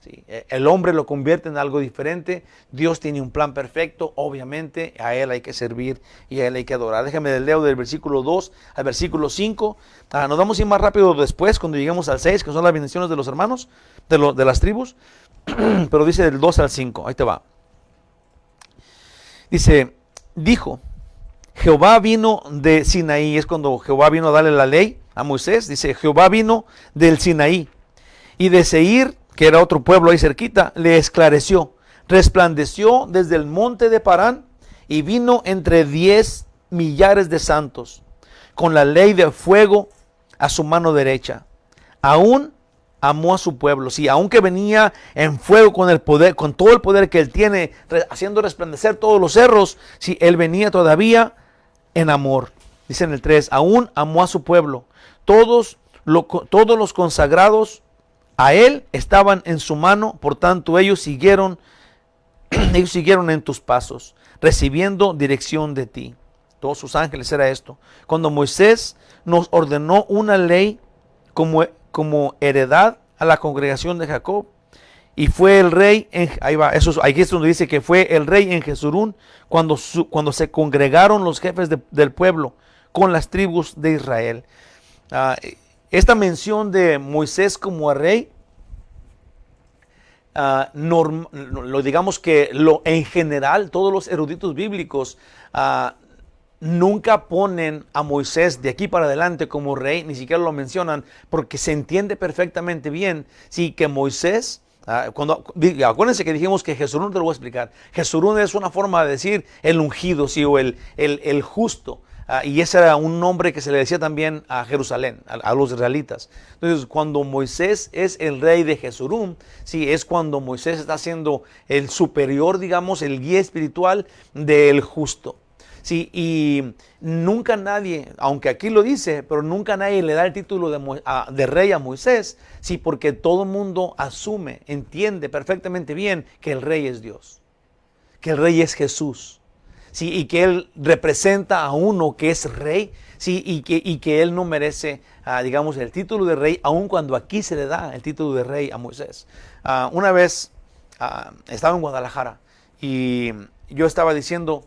¿Sí? El hombre lo convierte en algo diferente. Dios tiene un plan perfecto, obviamente a él hay que servir y a él hay que adorar. Déjame leo del versículo 2 al versículo 5. Nos vamos a ir más rápido después cuando lleguemos al 6, que son las bendiciones de los hermanos, de las tribus. Pero dice del 2 al 5, ahí te va. Dice, dijo, Jehová vino de Sinaí. Es cuando Jehová vino a darle la ley a Moisés. Dice, Jehová vino del Sinaí, y de Seir, que era otro pueblo ahí cerquita, le esclareció. Resplandeció desde el monte de Parán, y vino entre 10 millares de santos, con la ley de fuego a su mano derecha. Aún amó a su pueblo. Sí, aunque venía en fuego con el poder, con todo el poder que él tiene, haciendo resplandecer todos los cerros, sí, él venía todavía en amor. Dice en el 3, aún amó a su pueblo. Todos los consagrados a él estaban en su mano, por tanto ellos siguieron en tus pasos, recibiendo dirección de ti. Todos sus ángeles era esto. Cuando Moisés nos ordenó una ley como heredad a la congregación de Jacob, y fue el rey, aquí es donde dice que fue el rey en Jesurún, cuando se congregaron los jefes del pueblo con las tribus de Israel. esta mención de Moisés como rey, digamos que en general todos los eruditos bíblicos nunca ponen a Moisés de aquí para adelante como rey, ni siquiera lo mencionan, porque se entiende perfectamente bien, sí, que Moisés, acuérdense que dijimos que Jesurún, te lo voy a explicar, Jesurún es una forma de decir el ungido, sí, o el justo. Y ese era un nombre que se le decía también a Jerusalén, a los israelitas. Entonces, cuando Moisés es el rey de Jesurún, sí, es cuando Moisés está siendo el superior, digamos, el guía espiritual del justo. Sí, y nunca nadie, aunque aquí lo dice, pero nunca nadie le da el título de rey a Moisés, sí, porque todo el mundo asume, entiende perfectamente bien que el rey es Dios, que el rey es Jesús. Sí, y que él representa a uno que es rey, sí, y que él no merece, digamos, el título de rey, aun cuando aquí se le da el título de rey a Moisés. Una vez estaba en Guadalajara y yo estaba diciendo,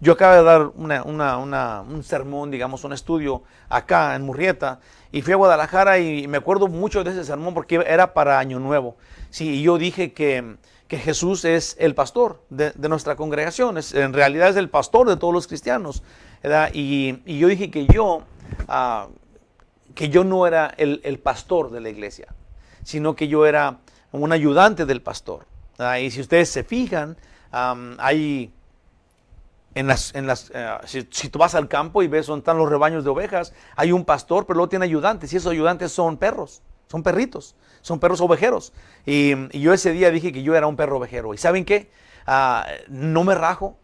yo acabo de dar un sermón, digamos, un estudio acá en Murrieta, y fui a Guadalajara y me acuerdo mucho de ese sermón porque era para Año Nuevo. Sí, y yo dije que Jesús es el pastor de nuestra congregación, en realidad es el pastor de todos los cristianos, ¿verdad? Y yo dije que yo no era el pastor de la iglesia, sino que yo era un ayudante del pastor, ¿verdad? Y si ustedes se fijan, hay... si tú vas al campo y ves dónde están los rebaños de ovejas, hay un pastor, pero luego tiene ayudantes, y esos ayudantes son perros, son perritos, son perros ovejeros. Y yo ese día dije que yo era un perro ovejero. ¿Y saben qué? No me rajo.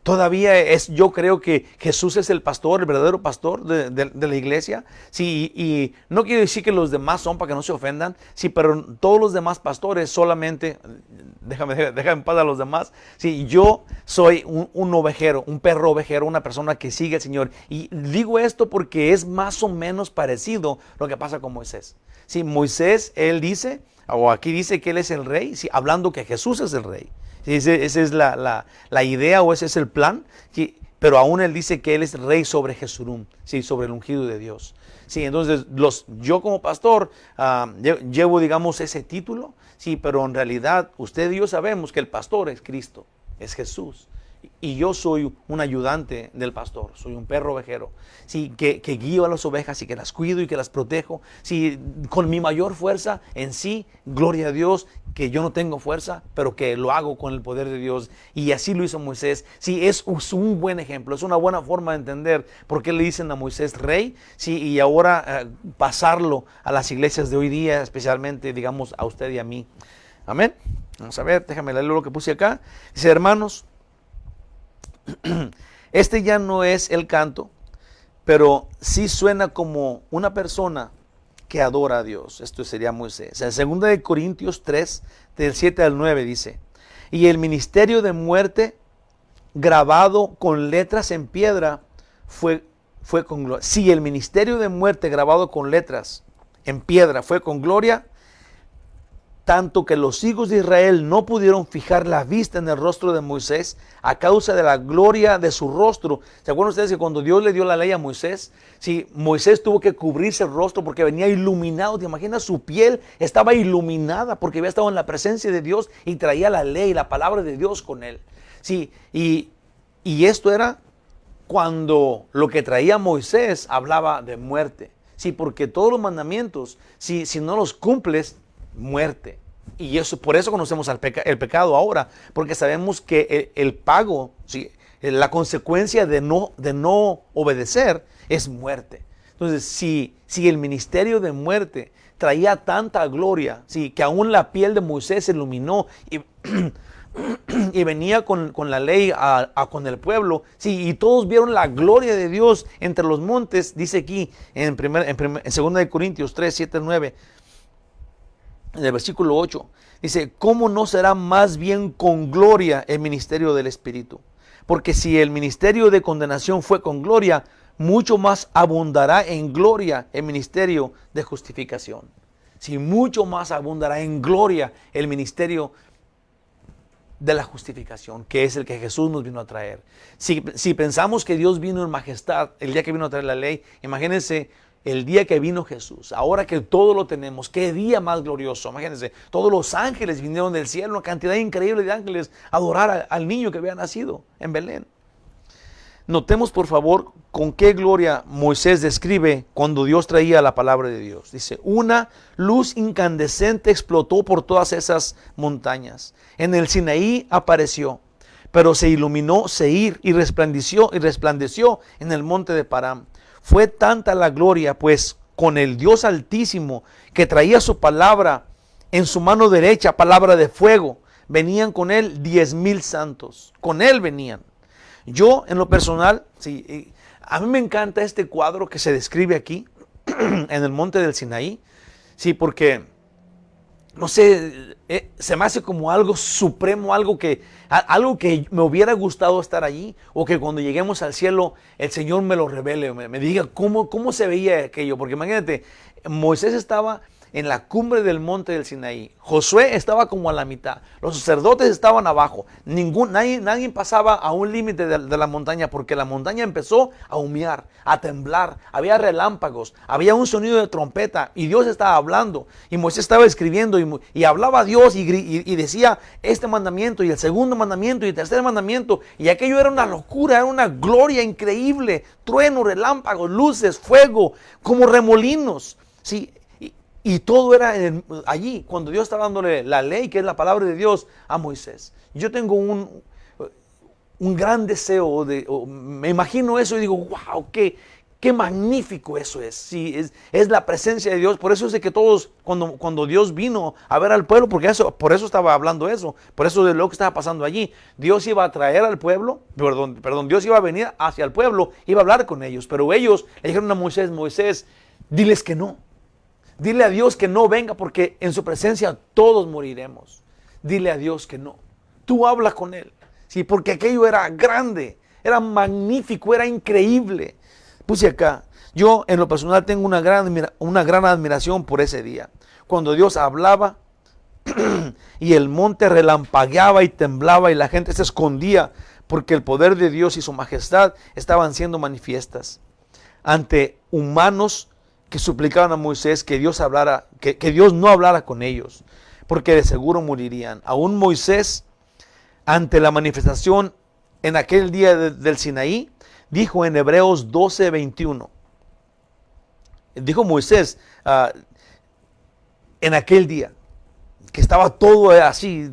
Todavía yo creo que Jesús es el pastor, el verdadero pastor de la iglesia. Sí, y no quiero decir que los demás son para que no se ofendan, sí, pero todos los demás pastores solamente, déjame en paz a los demás. Sí, yo soy un ovejero, un perro ovejero, una persona que sigue al Señor. Y digo esto porque es más o menos parecido lo que pasa con Moisés. Sí, Moisés, él dice, o aquí dice que él es el rey, sí, hablando que Jesús es el rey. Sí, esa es la idea, o ese es el plan, sí, pero aún él dice que él es rey sobre Jesurún, sí, sobre el ungido de Dios. Sí, entonces yo como pastor llevo, digamos, ese título, sí, pero en realidad usted y yo sabemos que el pastor es Cristo, es Jesús. Y yo soy un ayudante del pastor, soy un perro ovejero, sí, que guío a las ovejas y que las cuido y que las protejo, sí, con mi mayor fuerza en sí, gloria a Dios, que yo no tengo fuerza, pero que lo hago con el poder de Dios. Y así lo hizo Moisés. Sí, es un buen ejemplo, es una buena forma de entender por qué le dicen a Moisés rey, sí, y ahora pasarlo a las iglesias de hoy día, especialmente, digamos, a usted y a mí. Amén. Vamos a ver, déjame leer lo que puse acá. Dice, hermanos, este ya no es el canto, pero sí suena como una persona que adora a Dios. Esto sería Moisés. En 2 Corintios 3, del 7 al 9 dice, y el ministerio de muerte grabado con letras en piedra fue con gloria. Si el ministerio de muerte grabado con letras en piedra fue con gloria, tanto que los hijos de Israel no pudieron fijar la vista en el rostro de Moisés a causa de la gloria de su rostro. ¿Se acuerdan ustedes que cuando Dios le dio la ley a Moisés? Sí, Moisés tuvo que cubrirse el rostro porque venía iluminado. ¿Te imaginas? Su piel estaba iluminada porque había estado en la presencia de Dios y traía la ley, la palabra de Dios con él. Sí, y esto era cuando lo que traía Moisés hablaba de muerte. Sí, porque todos los mandamientos, si no los cumples, muerte. Y eso, por eso conocemos el pecado ahora, porque sabemos que el pago, ¿sí?, la consecuencia de no obedecer es muerte. Entonces, si el ministerio de muerte traía tanta gloria, ¿sí?, que aún la piel de Moisés se iluminó y venía con la ley con el pueblo, ¿sí?, y todos vieron la gloria de Dios entre los montes, dice aquí en 2 Corintios 3, 7, 9, en el versículo 8, dice, ¿cómo no será más bien con gloria el ministerio del Espíritu? Porque si el ministerio de condenación fue con gloria, mucho más abundará en gloria el ministerio de justificación. Si mucho más abundará en gloria el ministerio de la justificación, que es el que Jesús nos vino a traer. Si pensamos que Dios vino en majestad el día que vino a traer la ley, imagínense el día que vino Jesús, ahora que todo lo tenemos, qué día más glorioso. Imagínense, todos los ángeles vinieron del cielo, una cantidad increíble de ángeles a adorar al niño que había nacido en Belén. Notemos por favor con qué gloria Moisés describe cuando Dios traía la palabra de Dios. Dice, una luz incandescente explotó por todas esas montañas. En el Sinaí apareció, pero se iluminó Seir y resplandeció en el monte de Param. Fue tanta la gloria, pues, con el Dios Altísimo, que traía su palabra en su mano derecha, palabra de fuego. Venían con él 10,000 santos. Con él venían. Yo, en lo personal, sí, a mí me encanta este cuadro que se describe aquí, en el monte del Sinaí. Sí, porque, no sé, se me hace como algo supremo, algo que me hubiera gustado estar allí, o que cuando lleguemos al cielo el Señor me lo revele, me diga cómo se veía aquello. Porque imagínate, Moisés estaba en la cumbre del monte del Sinaí, Josué estaba como a la mitad, los sacerdotes estaban abajo, nadie pasaba a un límite de la montaña, porque la montaña empezó a humear, a temblar, había relámpagos, había un sonido de trompeta y Dios estaba hablando, y Moisés estaba escribiendo y hablaba a Dios y decía este mandamiento y el segundo mandamiento y el tercer mandamiento, y aquello era una locura, era una gloria increíble, trueno, relámpagos, luces, fuego, como remolinos, sí. Y todo era allí, cuando Dios estaba dándole la ley, que es la palabra de Dios, a Moisés. Yo tengo un gran deseo, me imagino eso y digo, wow, qué magnífico eso es. Sí, es la presencia de Dios. Por eso es de que todos, cuando Dios vino a ver al pueblo, por eso estaba hablando eso, por eso de lo que estaba pasando allí. Dios iba a traer al pueblo, perdón, Dios iba a venir hacia el pueblo, iba a hablar con ellos, pero ellos le dijeron a Moisés, diles que no. Dile a Dios que no venga, porque en su presencia todos moriremos. Dile a Dios que no. Tú habla con Él. Sí, porque aquello era grande, era magnífico, era increíble. Puse acá, yo en lo personal tengo una gran admiración por ese día. Cuando Dios hablaba y el monte relampagueaba y temblaba y la gente se escondía, porque el poder de Dios y su majestad estaban siendo manifiestas ante humanos que suplicaban a Moisés que Dios no hablara con ellos, porque de seguro morirían. Aún Moisés, ante la manifestación en aquel día del Sinaí, dijo en Hebreos 12:21, dijo Moisés en aquel día, que estaba todo así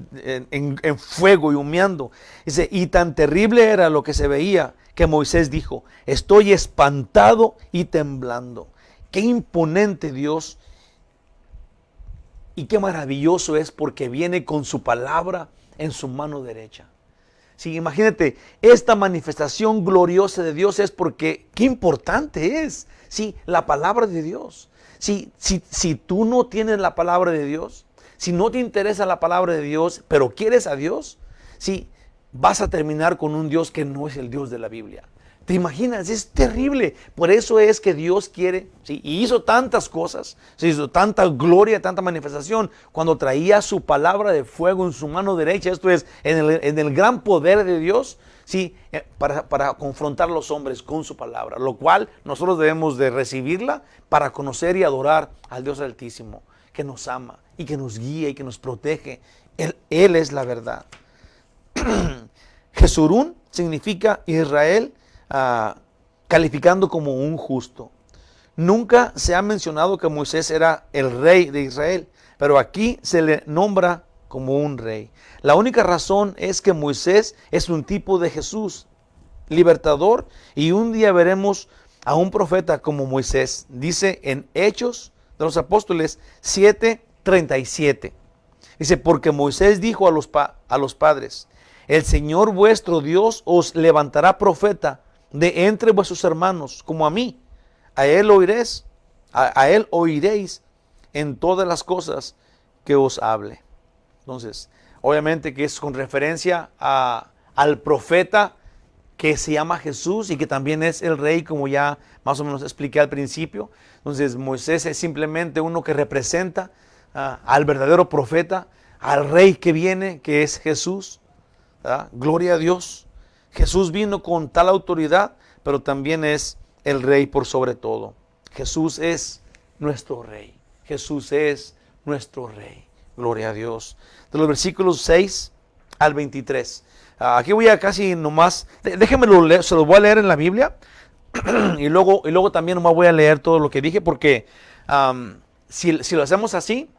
en fuego y humeando, dice, y tan terrible era lo que se veía, que Moisés dijo, estoy espantado y temblando. Qué imponente Dios y qué maravilloso es, porque viene con su palabra en su mano derecha. Sí, imagínate, esta manifestación gloriosa de Dios es porque qué importante es, sí, la palabra de Dios. Si tú no tienes la palabra de Dios, si no te interesa la palabra de Dios, pero quieres a Dios, sí, vas a terminar con un Dios que no es el Dios de la Biblia. ¿Te imaginas? Es terrible. Por eso es que Dios quiere, ¿sí? Y hizo tantas cosas, ¿sí? Hizo tanta gloria, tanta manifestación, cuando traía su palabra de fuego en su mano derecha, esto es, en el gran poder de Dios, ¿sí? Para confrontar a los hombres con su palabra, lo cual nosotros debemos de recibirla para conocer y adorar al Dios Altísimo, que nos ama y que nos guía y que nos protege. Él es la verdad. Jesurún significa Israel, calificando como un justo. Nunca se ha mencionado que Moisés era el rey de Israel, pero aquí se le nombra como un rey. La única razón es que Moisés es un tipo de Jesús, libertador, y un día veremos a un profeta como Moisés. Dice en Hechos de los Apóstoles 7:37. Dice, porque Moisés dijo a los padres, el Señor vuestro Dios os levantará profeta de entre vuestros hermanos, como a mí. A él oiréis en todas las cosas que os hable. Entonces, obviamente que es con referencia al profeta que se llama Jesús y que también es el rey, como ya más o menos expliqué al principio. Entonces, Moisés es simplemente uno que representa al verdadero profeta, al rey que viene, que es Jesús. Gloria a Dios. Jesús vino con tal autoridad, pero también es el rey por sobre todo. Jesús es nuestro Rey. Jesús es nuestro Rey. Gloria a Dios. De los versículos 6 al 23. Aquí voy a casi nomás, déjenmelo leer, se los voy a leer en la Biblia. y luego también nomás voy a leer todo lo que dije, porque si lo hacemos así,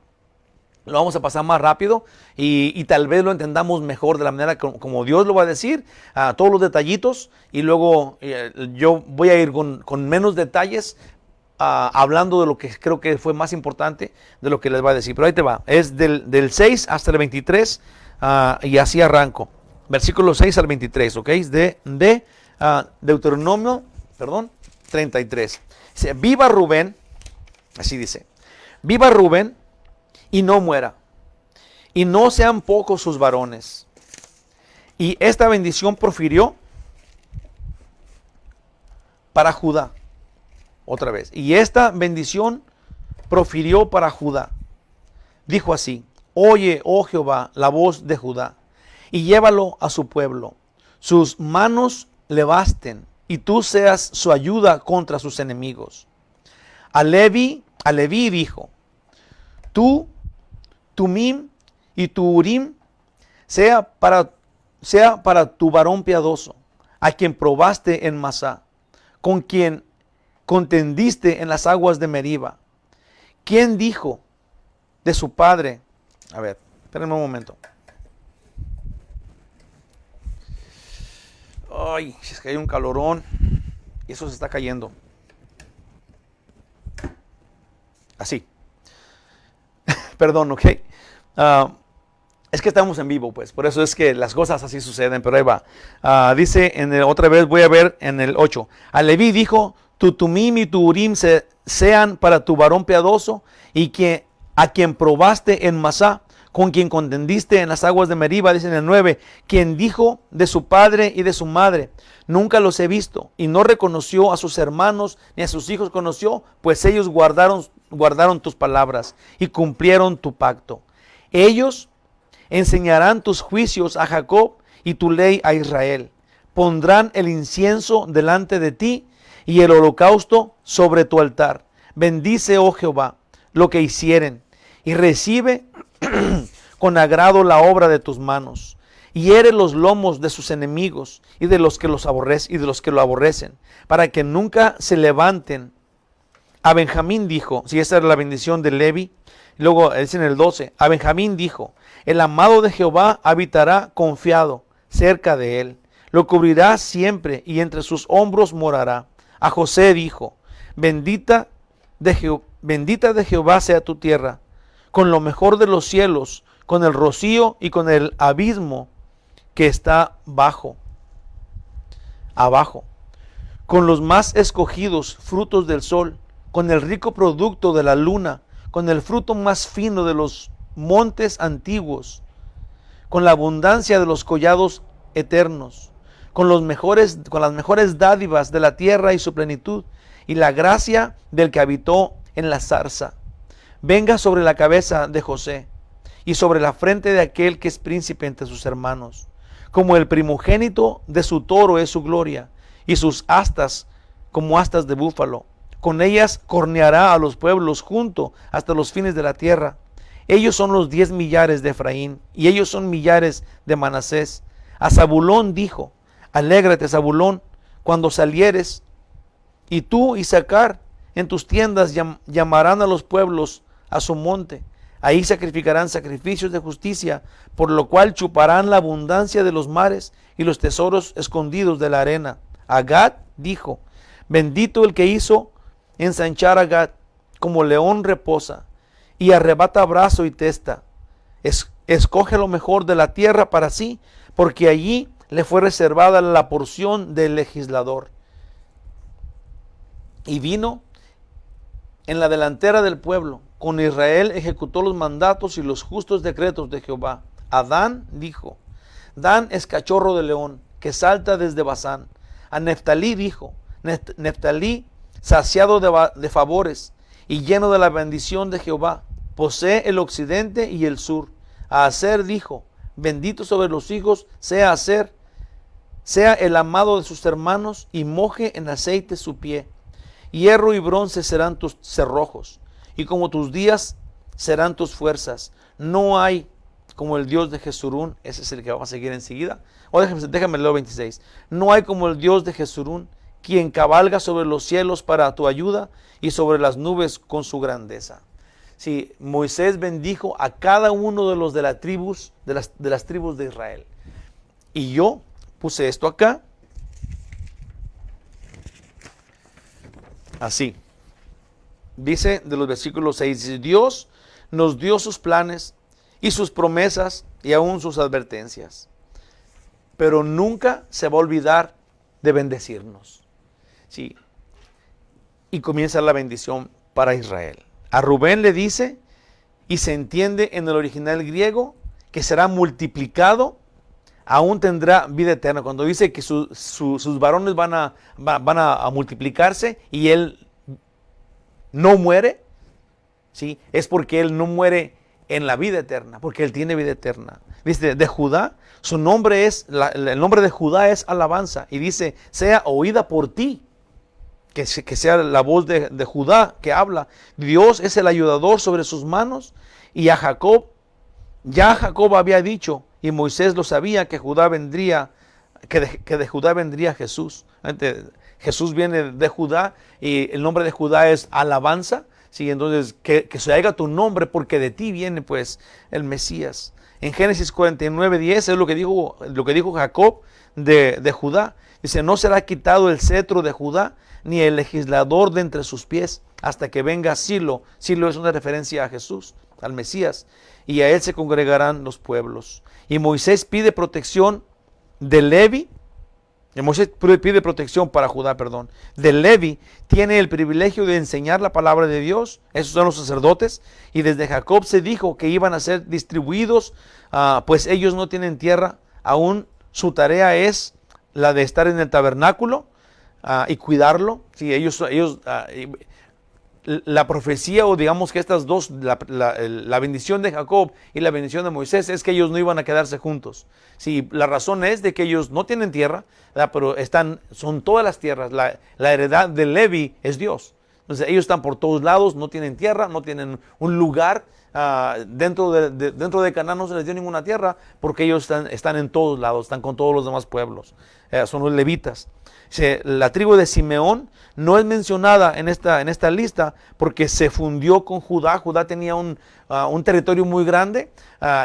lo vamos a pasar más rápido y tal vez lo entendamos mejor de la manera como Dios lo va a decir, todos los detallitos, y luego yo voy a ir con menos detalles, hablando de lo que creo que fue más importante de lo que les va a decir. Pero ahí te va, es del 6 hasta el 23, y así arranco. Versículo 6 al 23, ¿ok? De Deuteronomio, 33. Dice, viva Rubén, así dice, viva Rubén y no muera, y no sean pocos sus varones. Y esta bendición profirió para Judá. Otra vez. Y esta bendición profirió para Judá. Dijo así: oye, oh Jehová, la voz de Judá, y llévalo a su pueblo. Sus manos le basten, y tú seas su ayuda contra sus enemigos. A Leví dijo: tú, Tumim y tu Urim sea para tu varón piadoso, a quien probaste en Masá, con quien contendiste en las aguas de Meriba. ¿Quién dijo de su padre? A ver, espérenme un momento. Ay, es que hay un calorón y eso se está cayendo. Así. Perdón, ok. Es que estamos en vivo, pues. Por eso es que las cosas así suceden, pero ahí va. Dice, otra vez voy a ver en el 8. A Leví dijo: tu Tumim y tu Urim sean para tu varón piadoso, y a quien probaste en Masá, con quien contendiste en las aguas de Meriba. Dice en el 9, quien dijo de su padre y de su madre: nunca los he visto, y no reconoció a sus hermanos, ni a sus hijos conoció, pues ellos guardaron tus palabras y cumplieron tu pacto. Ellos enseñarán tus juicios a Jacob y tu ley a Israel. Pondrán el incienso delante de ti y el holocausto sobre tu altar. Bendice, oh Jehová, lo que hicieren, y recibe con agrado la obra de tus manos. Hiere los lomos de sus enemigos y de los que lo aborrecen, para que nunca se levanten. A Benjamín dijo, si esa era la bendición de Levi, luego es en el 12, a Benjamín dijo: el amado de Jehová habitará confiado cerca de él, lo cubrirá siempre y entre sus hombros morará. A José dijo: bendita de Jehová sea tu tierra, con lo mejor de los cielos, con el rocío y con el abismo que está abajo, con los más escogidos frutos del sol, con el rico producto de la luna, con el fruto más fino de los montes antiguos, con la abundancia de los collados eternos, con las mejores dádivas de la tierra y su plenitud, y la gracia del que habitó en la zarza. Venga sobre la cabeza de José y sobre la frente de aquel que es príncipe entre sus hermanos. Como el primogénito de su toro es su gloria, y sus astas como astas de búfalo. Con ellas corneará a los pueblos junto hasta los fines de la tierra. Ellos son los 10 millares de Efraín, y ellos son millares de Manasés. A Zabulón dijo: alégrate, Zabulón, cuando salieres, y tú, Isacar, en tus tiendas llamarán a los pueblos a su monte. Ahí sacrificarán sacrificios de justicia, por lo cual chuparán la abundancia de los mares y los tesoros escondidos de la arena. A Gad dijo: bendito el que hizo ensanchar a Gad, como león reposa, y arrebata brazo y testa. Escoge lo mejor de la tierra para sí, porque allí le fue reservada la porción del legislador. Y vino en la delantera del pueblo. Con Israel ejecutó los mandatos y los justos decretos de Jehová. A Dan dijo: Dan es cachorro de león, que salta desde Basán. A Neftalí dijo: Neftalí, saciado de favores y lleno de la bendición de Jehová, posee el occidente y el sur. A Aser dijo: bendito sobre los hijos sea Aser, sea el amado de sus hermanos, y moje en aceite su pie. Hierro y bronce serán tus cerrojos, y como tus días serán tus fuerzas. No hay como el Dios de Jesurún. Ese es el que vamos a seguir enseguida. O déjame leer 26. No hay como el Dios de Jesurún, quien cabalga sobre los cielos para tu ayuda y sobre las nubes con su grandeza. Sí, Moisés bendijo a cada uno de los de las tribus de Israel. Y yo puse esto acá. Así. Dice de los versículos 6, dice, Dios nos dio sus planes y sus promesas y aún sus advertencias, pero nunca se va a olvidar de bendecirnos. Sí. Y comienza la bendición para Israel. A Rubén le dice, y se entiende en el original griego, que será multiplicado, aún tendrá vida eterna. Cuando dice que sus varones van a multiplicarse y él no muere, ¿sí? Es porque él no muere en la vida eterna, porque él tiene vida eterna. Dice, de Judá, su nombre es, el nombre de Judá es alabanza, y dice, sea oída por ti, que sea la voz de Judá que habla. Dios es el ayudador sobre sus manos, y a Jacob, ya Jacob había dicho, y Moisés lo sabía, que Judá vendría, que de Judá vendría Jesús. Jesús viene de Judá, y el nombre de Judá es alabanza. Sí, entonces, que se haga tu nombre, porque de ti viene pues el Mesías. En Génesis 49:10 es lo que dijo Jacob de Judá. Dice, no será quitado el cetro de Judá, ni el legislador de entre sus pies, hasta que venga Silo. Silo es una referencia a Jesús, al Mesías, y a él se congregarán los pueblos. Y Moisés pide protección de Levi. Moisés pide protección para Judá, perdón. De Levi tiene el privilegio de enseñar la palabra de Dios. Esos son los sacerdotes. Y desde Jacob se dijo que iban a ser distribuidos, pues ellos no tienen tierra. Aún su tarea es la de estar en el tabernáculo y cuidarlo. Sí, la profecía, o digamos que estas dos, la bendición de Jacob y la bendición de Moisés, es que ellos no iban a quedarse juntos. Sí, la razón es de que ellos no tienen tierra, ¿verdad? Pero son todas las tierras. La heredad de Levi es Dios. Entonces ellos están por todos lados, no tienen tierra, no tienen un lugar. Dentro de Canaán no se les dio ninguna tierra, porque ellos están en todos lados, están con todos los demás pueblos. Son los levitas. La tribu de Simeón no es mencionada en esta lista porque se fundió con Judá. Judá tenía un territorio muy grande,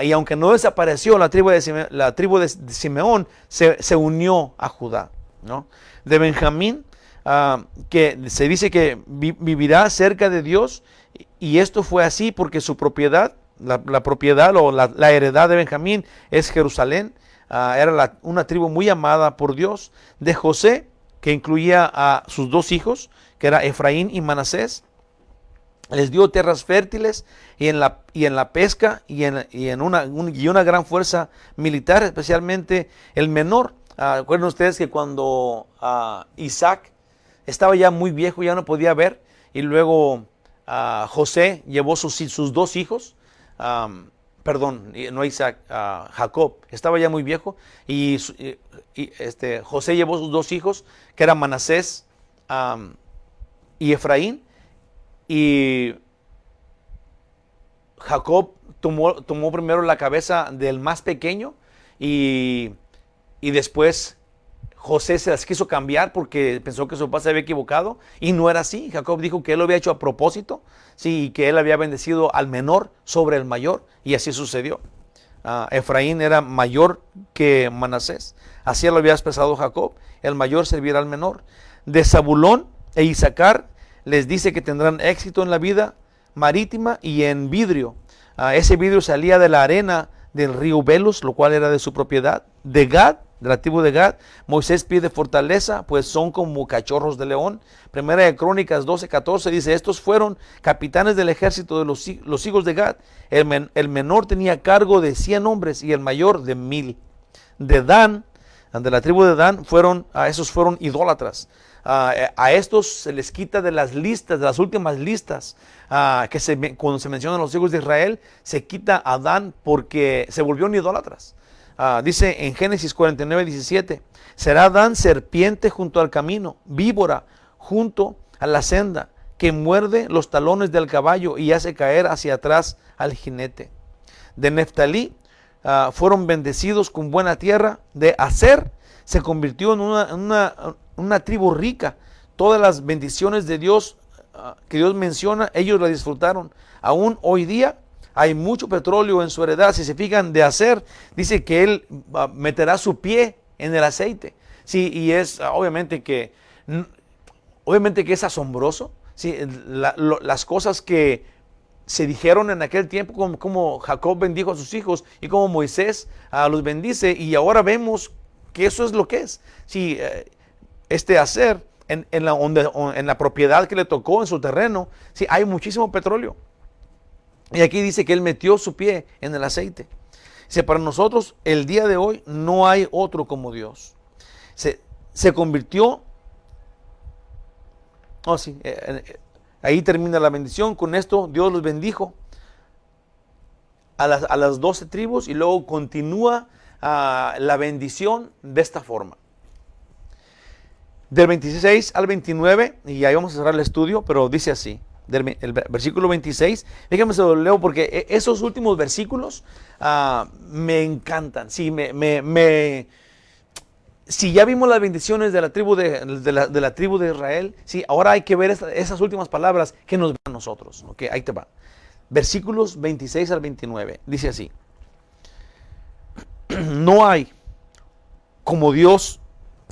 y aunque no desapareció, la tribu de Simeón se unió a Judá, ¿no? De Benjamín, que se dice que vivirá cerca de Dios, y esto fue así porque su propiedad, la propiedad o la heredad de Benjamín es Jerusalén. Era una tribu muy amada por Dios. De José, que incluía a sus dos hijos, que era Efraín y Manasés, les dio tierras fértiles y en la pesca y una gran fuerza militar, especialmente el menor. Recuerden ustedes que cuando Isaac estaba ya muy viejo, ya no podía ver, y luego José llevó sus dos hijos, perdón, no Isaac, Jacob estaba ya muy viejo, y José llevó sus dos hijos, que eran Manasés y Efraín, y Jacob tomó primero la cabeza del más pequeño, y después José se las quiso cambiar porque pensó que su papá se había equivocado, y no era así. Jacob dijo que él lo había hecho a propósito, sí, y que él había bendecido al menor sobre el mayor, y así sucedió. Efraín era mayor que Manasés, así lo había expresado Jacob, el mayor servirá al menor. De Zabulón e Isaacar les dice que tendrán éxito en la vida marítima y en vidrio. Ese vidrio salía de la arena del río Belus, lo cual era de su propiedad. De Gad, de la tribu de Gad, Moisés pide fortaleza, pues son como cachorros de león. Primera de Crónicas 12:14 dice, estos fueron capitanes del ejército de los hijos de Gad. El menor tenía cargo de 100 hombres y el mayor de 1000. De Dan, de la tribu de Dan, esos fueron idólatras. A estos se les quita de las listas, de las últimas listas, cuando se mencionan los hijos de Israel, se quita a Dan porque se volvieron idólatras. Dice en Génesis 49:17, será Dan serpiente junto al camino, víbora junto a la senda, que muerde los talones del caballo y hace caer hacia atrás al jinete. De Neftalí fueron bendecidos con buena tierra. De Aser se convirtió en una tribu rica. Todas las bendiciones de Dios que Dios menciona, ellos la disfrutaron. Aún hoy día hay mucho petróleo en su heredad. Si se fijan, de Aser dice que él meterá su pie en el aceite. Sí, y es obviamente que es asombroso. Sí, las cosas que se dijeron en aquel tiempo, como Jacob bendijo a sus hijos y como Moisés los bendice, y ahora vemos que eso es lo que es. Sí, este Aser, en la propiedad que le tocó en su terreno, sí, hay muchísimo petróleo. Y aquí dice que él metió su pie en el aceite. Dice, para nosotros el día de hoy no hay otro como Dios. Se convirtió. Oh, sí, ahí termina la bendición. Con esto Dios los bendijo a las 12 tribus y luego continúa la bendición de esta forma. Del 26 al 29, y ahí vamos a cerrar el estudio, pero dice así, el versículo 26, déjame se lo leo porque esos últimos versículos me encantan. Sí, si ya vimos las bendiciones de la tribu de Israel, sí, ahora hay que ver esas últimas palabras que nos van a nosotros. Okay, ahí te va. Versículos 26 al 29. Dice así. No hay como Dios,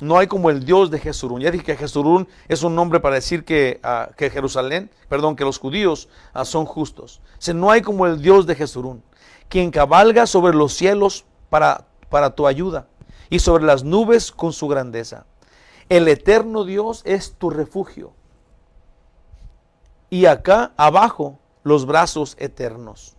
no hay como el Dios de Jesurún. Ya dije que Jesurún es un nombre para decir que que los judíos son justos. O sea, no hay como el Dios de Jesurún, quien cabalga sobre los cielos para tu ayuda, y sobre las nubes con su grandeza. El eterno Dios es tu refugio. Y acá abajo los brazos eternos.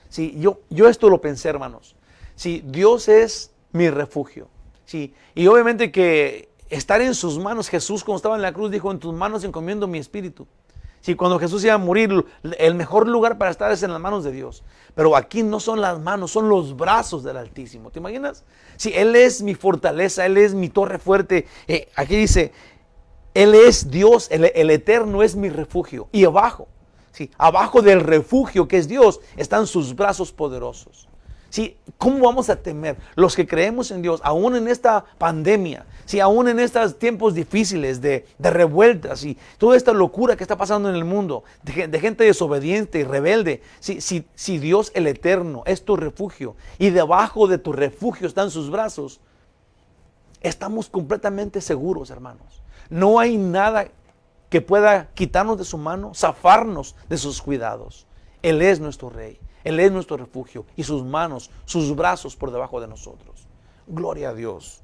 Sí, yo esto lo pensé, hermanos. Sí, Dios es mi refugio. Sí, y obviamente que estar en sus manos, Jesús cuando estaba en la cruz dijo, en tus manos encomiendo mi espíritu. Sí, cuando Jesús iba a morir, el mejor lugar para estar es en las manos de Dios. Pero aquí no son las manos, son los brazos del Altísimo. ¿Te imaginas? Sí, Él es mi fortaleza, Él es mi torre fuerte. Aquí dice, Él es Dios, el Eterno es mi refugio. Y abajo, sí, abajo del refugio que es Dios, están sus brazos poderosos. Sí, ¿cómo vamos a temer? Los que creemos en Dios, aún en esta pandemia, sí, aún en estos tiempos difíciles de revueltas y toda esta locura que está pasando en el mundo, de gente desobediente y rebelde, si Dios el Eterno es tu refugio y debajo de tu refugio están sus brazos, estamos completamente seguros, hermanos. No hay nada que pueda quitarnos de su mano, zafarnos de sus cuidados. Él es nuestro Rey. Él es nuestro refugio y sus manos, sus brazos por debajo de nosotros. Gloria a Dios.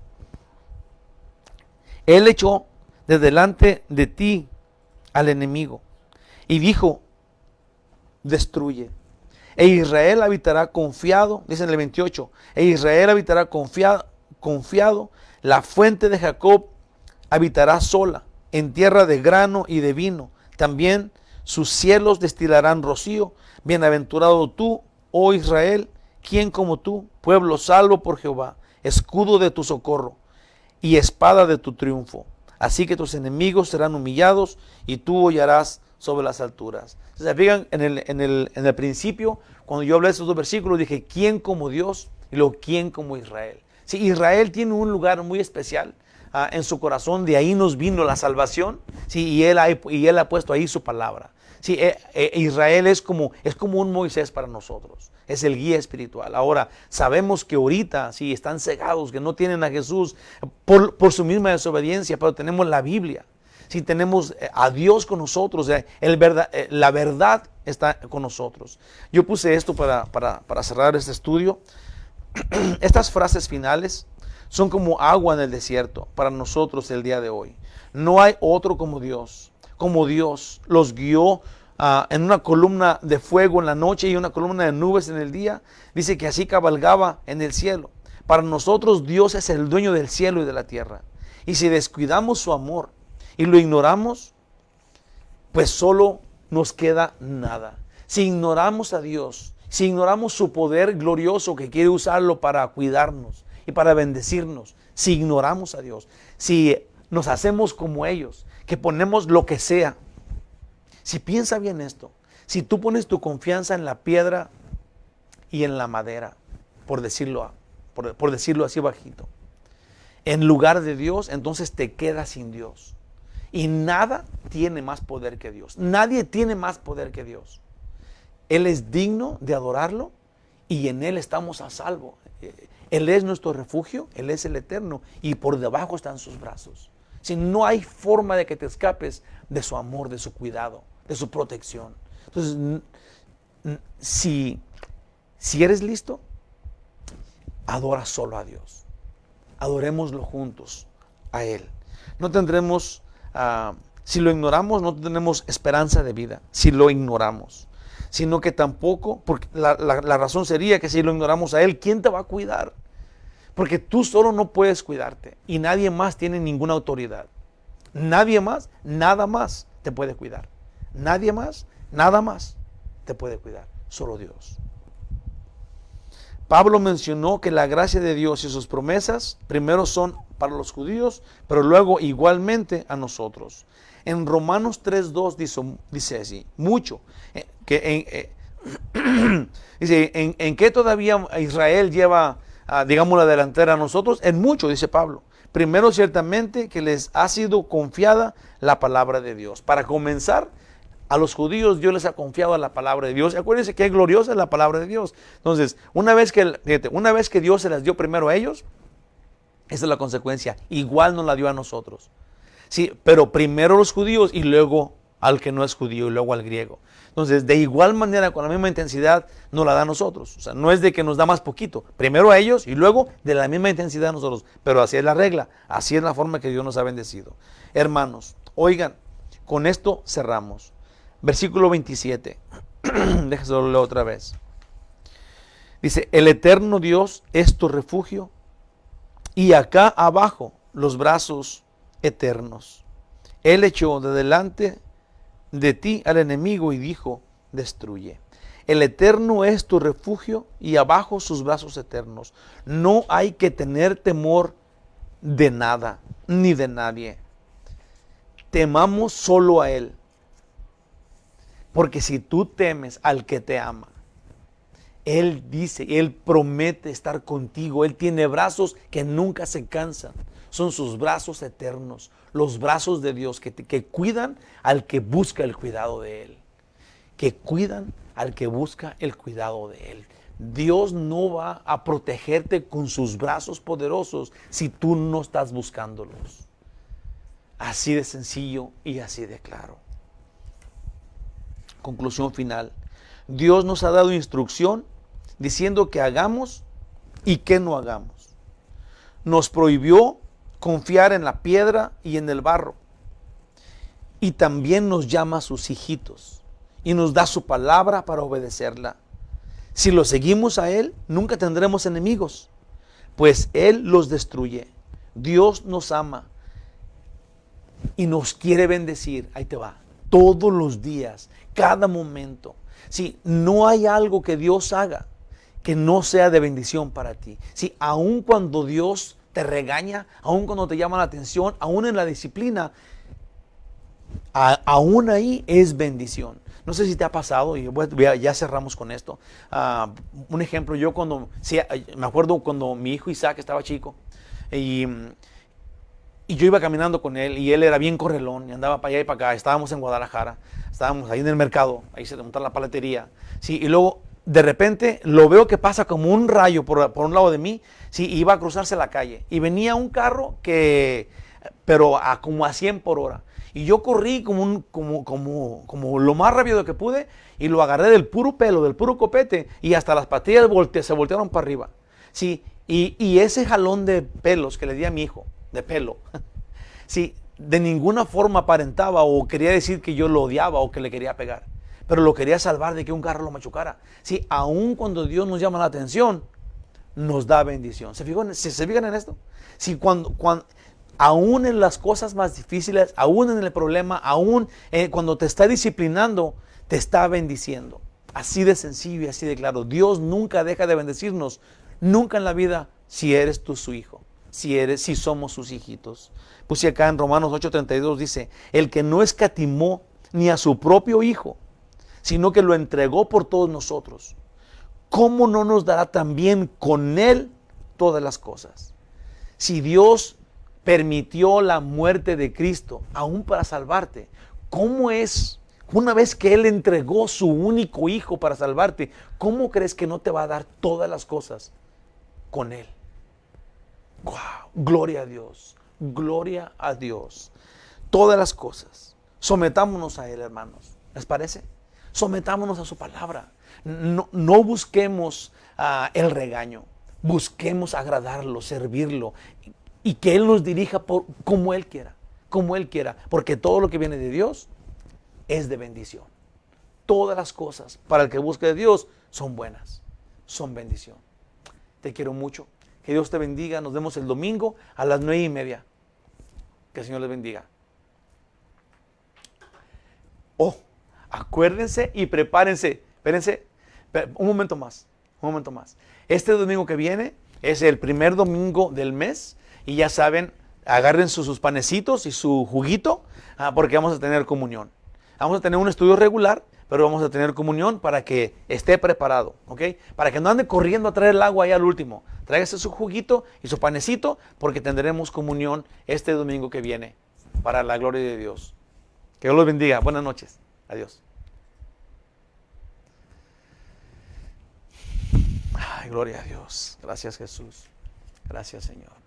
Él echó de delante de ti al enemigo y dijo, destruye. E Israel habitará confiado, dice en el 28, e Israel habitará confiado, la fuente de Jacob habitará sola, en tierra de grano y de vino. También sus cielos destilarán rocío. Bienaventurado tú, oh Israel, ¿quién como tú? Pueblo salvo por Jehová, escudo de tu socorro y espada de tu triunfo. Así que tus enemigos serán humillados y tú hollarás sobre las alturas. ¿Se fijan? En el principio, cuando yo hablé de estos dos versículos, dije, ¿quién como Dios? Y luego, ¿quién como Israel? Sí, Israel tiene un lugar muy especial en su corazón. De ahí nos vino la salvación. Sí, y él ha puesto ahí su palabra. Sí, Israel es como un Moisés para nosotros. Es el guía espiritual. Ahora, sabemos que ahorita sí están cegados, que no tienen a Jesús por su misma desobediencia, pero tenemos la Biblia. Sí, tenemos a Dios con nosotros. La verdad está con nosotros. Yo puse esto para cerrar este estudio. Estas frases finales son como agua en el desierto para nosotros el día de hoy. No hay otro como Dios. Como Dios los guió en una columna de fuego en la noche y una columna de nubes en el día. Dice que así cabalgaba en el cielo. Para nosotros Dios es el dueño del cielo y de la tierra. Y si descuidamos su amor y lo ignoramos, pues solo nos queda nada. Si ignoramos a Dios, si ignoramos su poder glorioso que quiere usarlo para cuidarnos y para bendecirnos, si ignoramos a Dios, si nos hacemos como ellos, que ponemos lo que sea Si piensa bien esto, si tú pones tu confianza en la piedra y en la madera, por decirlo así bajito, en lugar de Dios, entonces te quedas sin Dios. Y nada tiene más poder que Dios. Nadie tiene más poder que Dios. Él es digno de adorarlo y en Él estamos a salvo. Él es nuestro refugio, Él es el eterno y por debajo están sus brazos. Si no hay forma de que te escapes de su amor, de su cuidado, de su protección. Entonces, si eres listo, adora solo a Dios. Adorémoslo juntos a Él. No tendremos, si lo ignoramos, no tendremos esperanza de vida, si lo ignoramos. Sino que tampoco, porque la razón sería que si lo ignoramos a Él, ¿quién te va a cuidar? Porque tú solo no puedes cuidarte y nadie más tiene ninguna autoridad. Nadie más, nada más te puede cuidar. Nadie más, nada más te puede cuidar. Solo Dios. Pablo mencionó que la gracia de Dios y sus promesas primero son para los judíos, pero luego igualmente a nosotros. En Romanos 3:2 dice así, mucho, dice, ¿en qué todavía Israel lleva, digamos, la delantera a nosotros? En mucho, dice Pablo. Primero, ciertamente, que les ha sido confiada la palabra de Dios. Para comenzar, a los judíos Dios les ha confiado la palabra de Dios. Acuérdense que es gloriosa la palabra de Dios. Entonces, una vez que Dios se las dio primero a ellos, esa es la consecuencia. Igual nos la dio a nosotros. Sí, pero primero los judíos y luego al que no es judío y luego al griego. Entonces, de igual manera, con la misma intensidad, nos la da a nosotros. O sea, no es de que nos da más poquito. Primero a ellos y luego de la misma intensidad a nosotros. Pero así es la regla. Así es la forma que Dios nos ha bendecido. Hermanos, oigan, con esto cerramos. Versículo 27. Déjense leer otra vez. Dice, el eterno Dios es tu refugio y acá abajo los brazos eternos. Él echó de delante de ti al enemigo y dijo, destruye. El eterno es tu refugio y abajo sus brazos eternos. No hay que tener temor de nada ni de nadie. Temamos solo a Él. Porque si tú temes al que te ama, Él dice, Él promete estar contigo. Él tiene brazos que nunca se cansan. Son sus brazos eternos, los brazos de Dios que cuidan al que busca el cuidado de Él. Que cuidan al que busca el cuidado de Él. Dios no va a protegerte con sus brazos poderosos si tú no estás buscándolos. Así de sencillo y así de claro. Conclusión final. Dios nos ha dado instrucción diciendo que hagamos y que no hagamos. Nos prohibió confiar en la piedra y en el barro. Y también nos llama a sus hijitos y nos da su palabra para obedecerla. Si lo seguimos a Él, nunca tendremos enemigos, pues Él los destruye. Dios nos ama y nos quiere bendecir. Ahí te va. Todos los días, cada momento. Si no hay algo que Dios haga que no sea de bendición para ti. Si aun cuando Dios te regaña, aun cuando te llama la atención, aun en la disciplina, aún ahí es bendición. No sé si te ha pasado, y ya cerramos con esto. Un ejemplo, me acuerdo cuando mi hijo Isaac estaba chico, y yo iba caminando con él, y él era bien correlón, y andaba para allá y para acá. Estábamos en Guadalajara, estábamos ahí en el mercado, ahí se monta la paletería, ¿sí? Y luego, de repente, lo veo que pasa como un rayo por un lado de mí, ¿sí? Y iba a cruzarse la calle, y venía un carro pero como a 100 por hora. Y yo corrí como lo más rápido que pude y lo agarré del puro pelo, del puro copete, y hasta las patillas se voltearon para arriba. Sí, y ese jalón de pelos que le di a mi hijo, de pelo, sí, de ninguna forma aparentaba o quería decir que yo lo odiaba o que le quería pegar, pero lo quería salvar de que un carro lo machucara. Sí, aun cuando Dios nos llama la atención, nos da bendición. ¿Se fijan en esto? Sí, aún en las cosas más difíciles, aún en el problema, aún cuando te está disciplinando, te está bendiciendo. Así de sencillo y así de claro. Dios nunca deja de bendecirnos, nunca en la vida, si eres tú su hijo, si somos sus hijitos. Puse acá en Romanos 8:32 dice, el que no escatimó ni a su propio Hijo, sino que lo entregó por todos nosotros, ¿cómo no nos dará también con Él todas las cosas? Si Dios permitió la muerte de Cristo, aún para salvarte, ¿cómo es, una vez que Él entregó su único Hijo para salvarte, cómo crees que no te va a dar todas las cosas con Él? ¡Wow! Gloria a Dios, gloria a Dios. Todas las cosas. Sometámonos a Él, hermanos. ¿Les parece? Sometámonos a su palabra. No busquemos el regaño. Busquemos agradarlo, servirlo y que Él nos dirija como Él quiera. Como Él quiera. Porque todo lo que viene de Dios es de bendición. Todas las cosas para el que busque de Dios son buenas. Son bendición. Te quiero mucho. Que Dios te bendiga. Nos vemos el domingo a las 9:30. Que el Señor les bendiga. Oh, acuérdense y prepárense. Espérense, un momento más. Este domingo que viene es el primer domingo del mes. Y ya saben, agarren sus panecitos y su juguito, porque vamos a tener comunión. Vamos a tener un estudio regular, pero vamos a tener comunión para que esté preparado, ¿ok? Para que no ande corriendo a traer el agua ahí al último. Tráigase su juguito y su panecito, porque tendremos comunión este domingo que viene, para la gloria de Dios. Que Dios los bendiga. Buenas noches. Adiós. Ay, gloria a Dios. Gracias, Jesús. Gracias, Señor.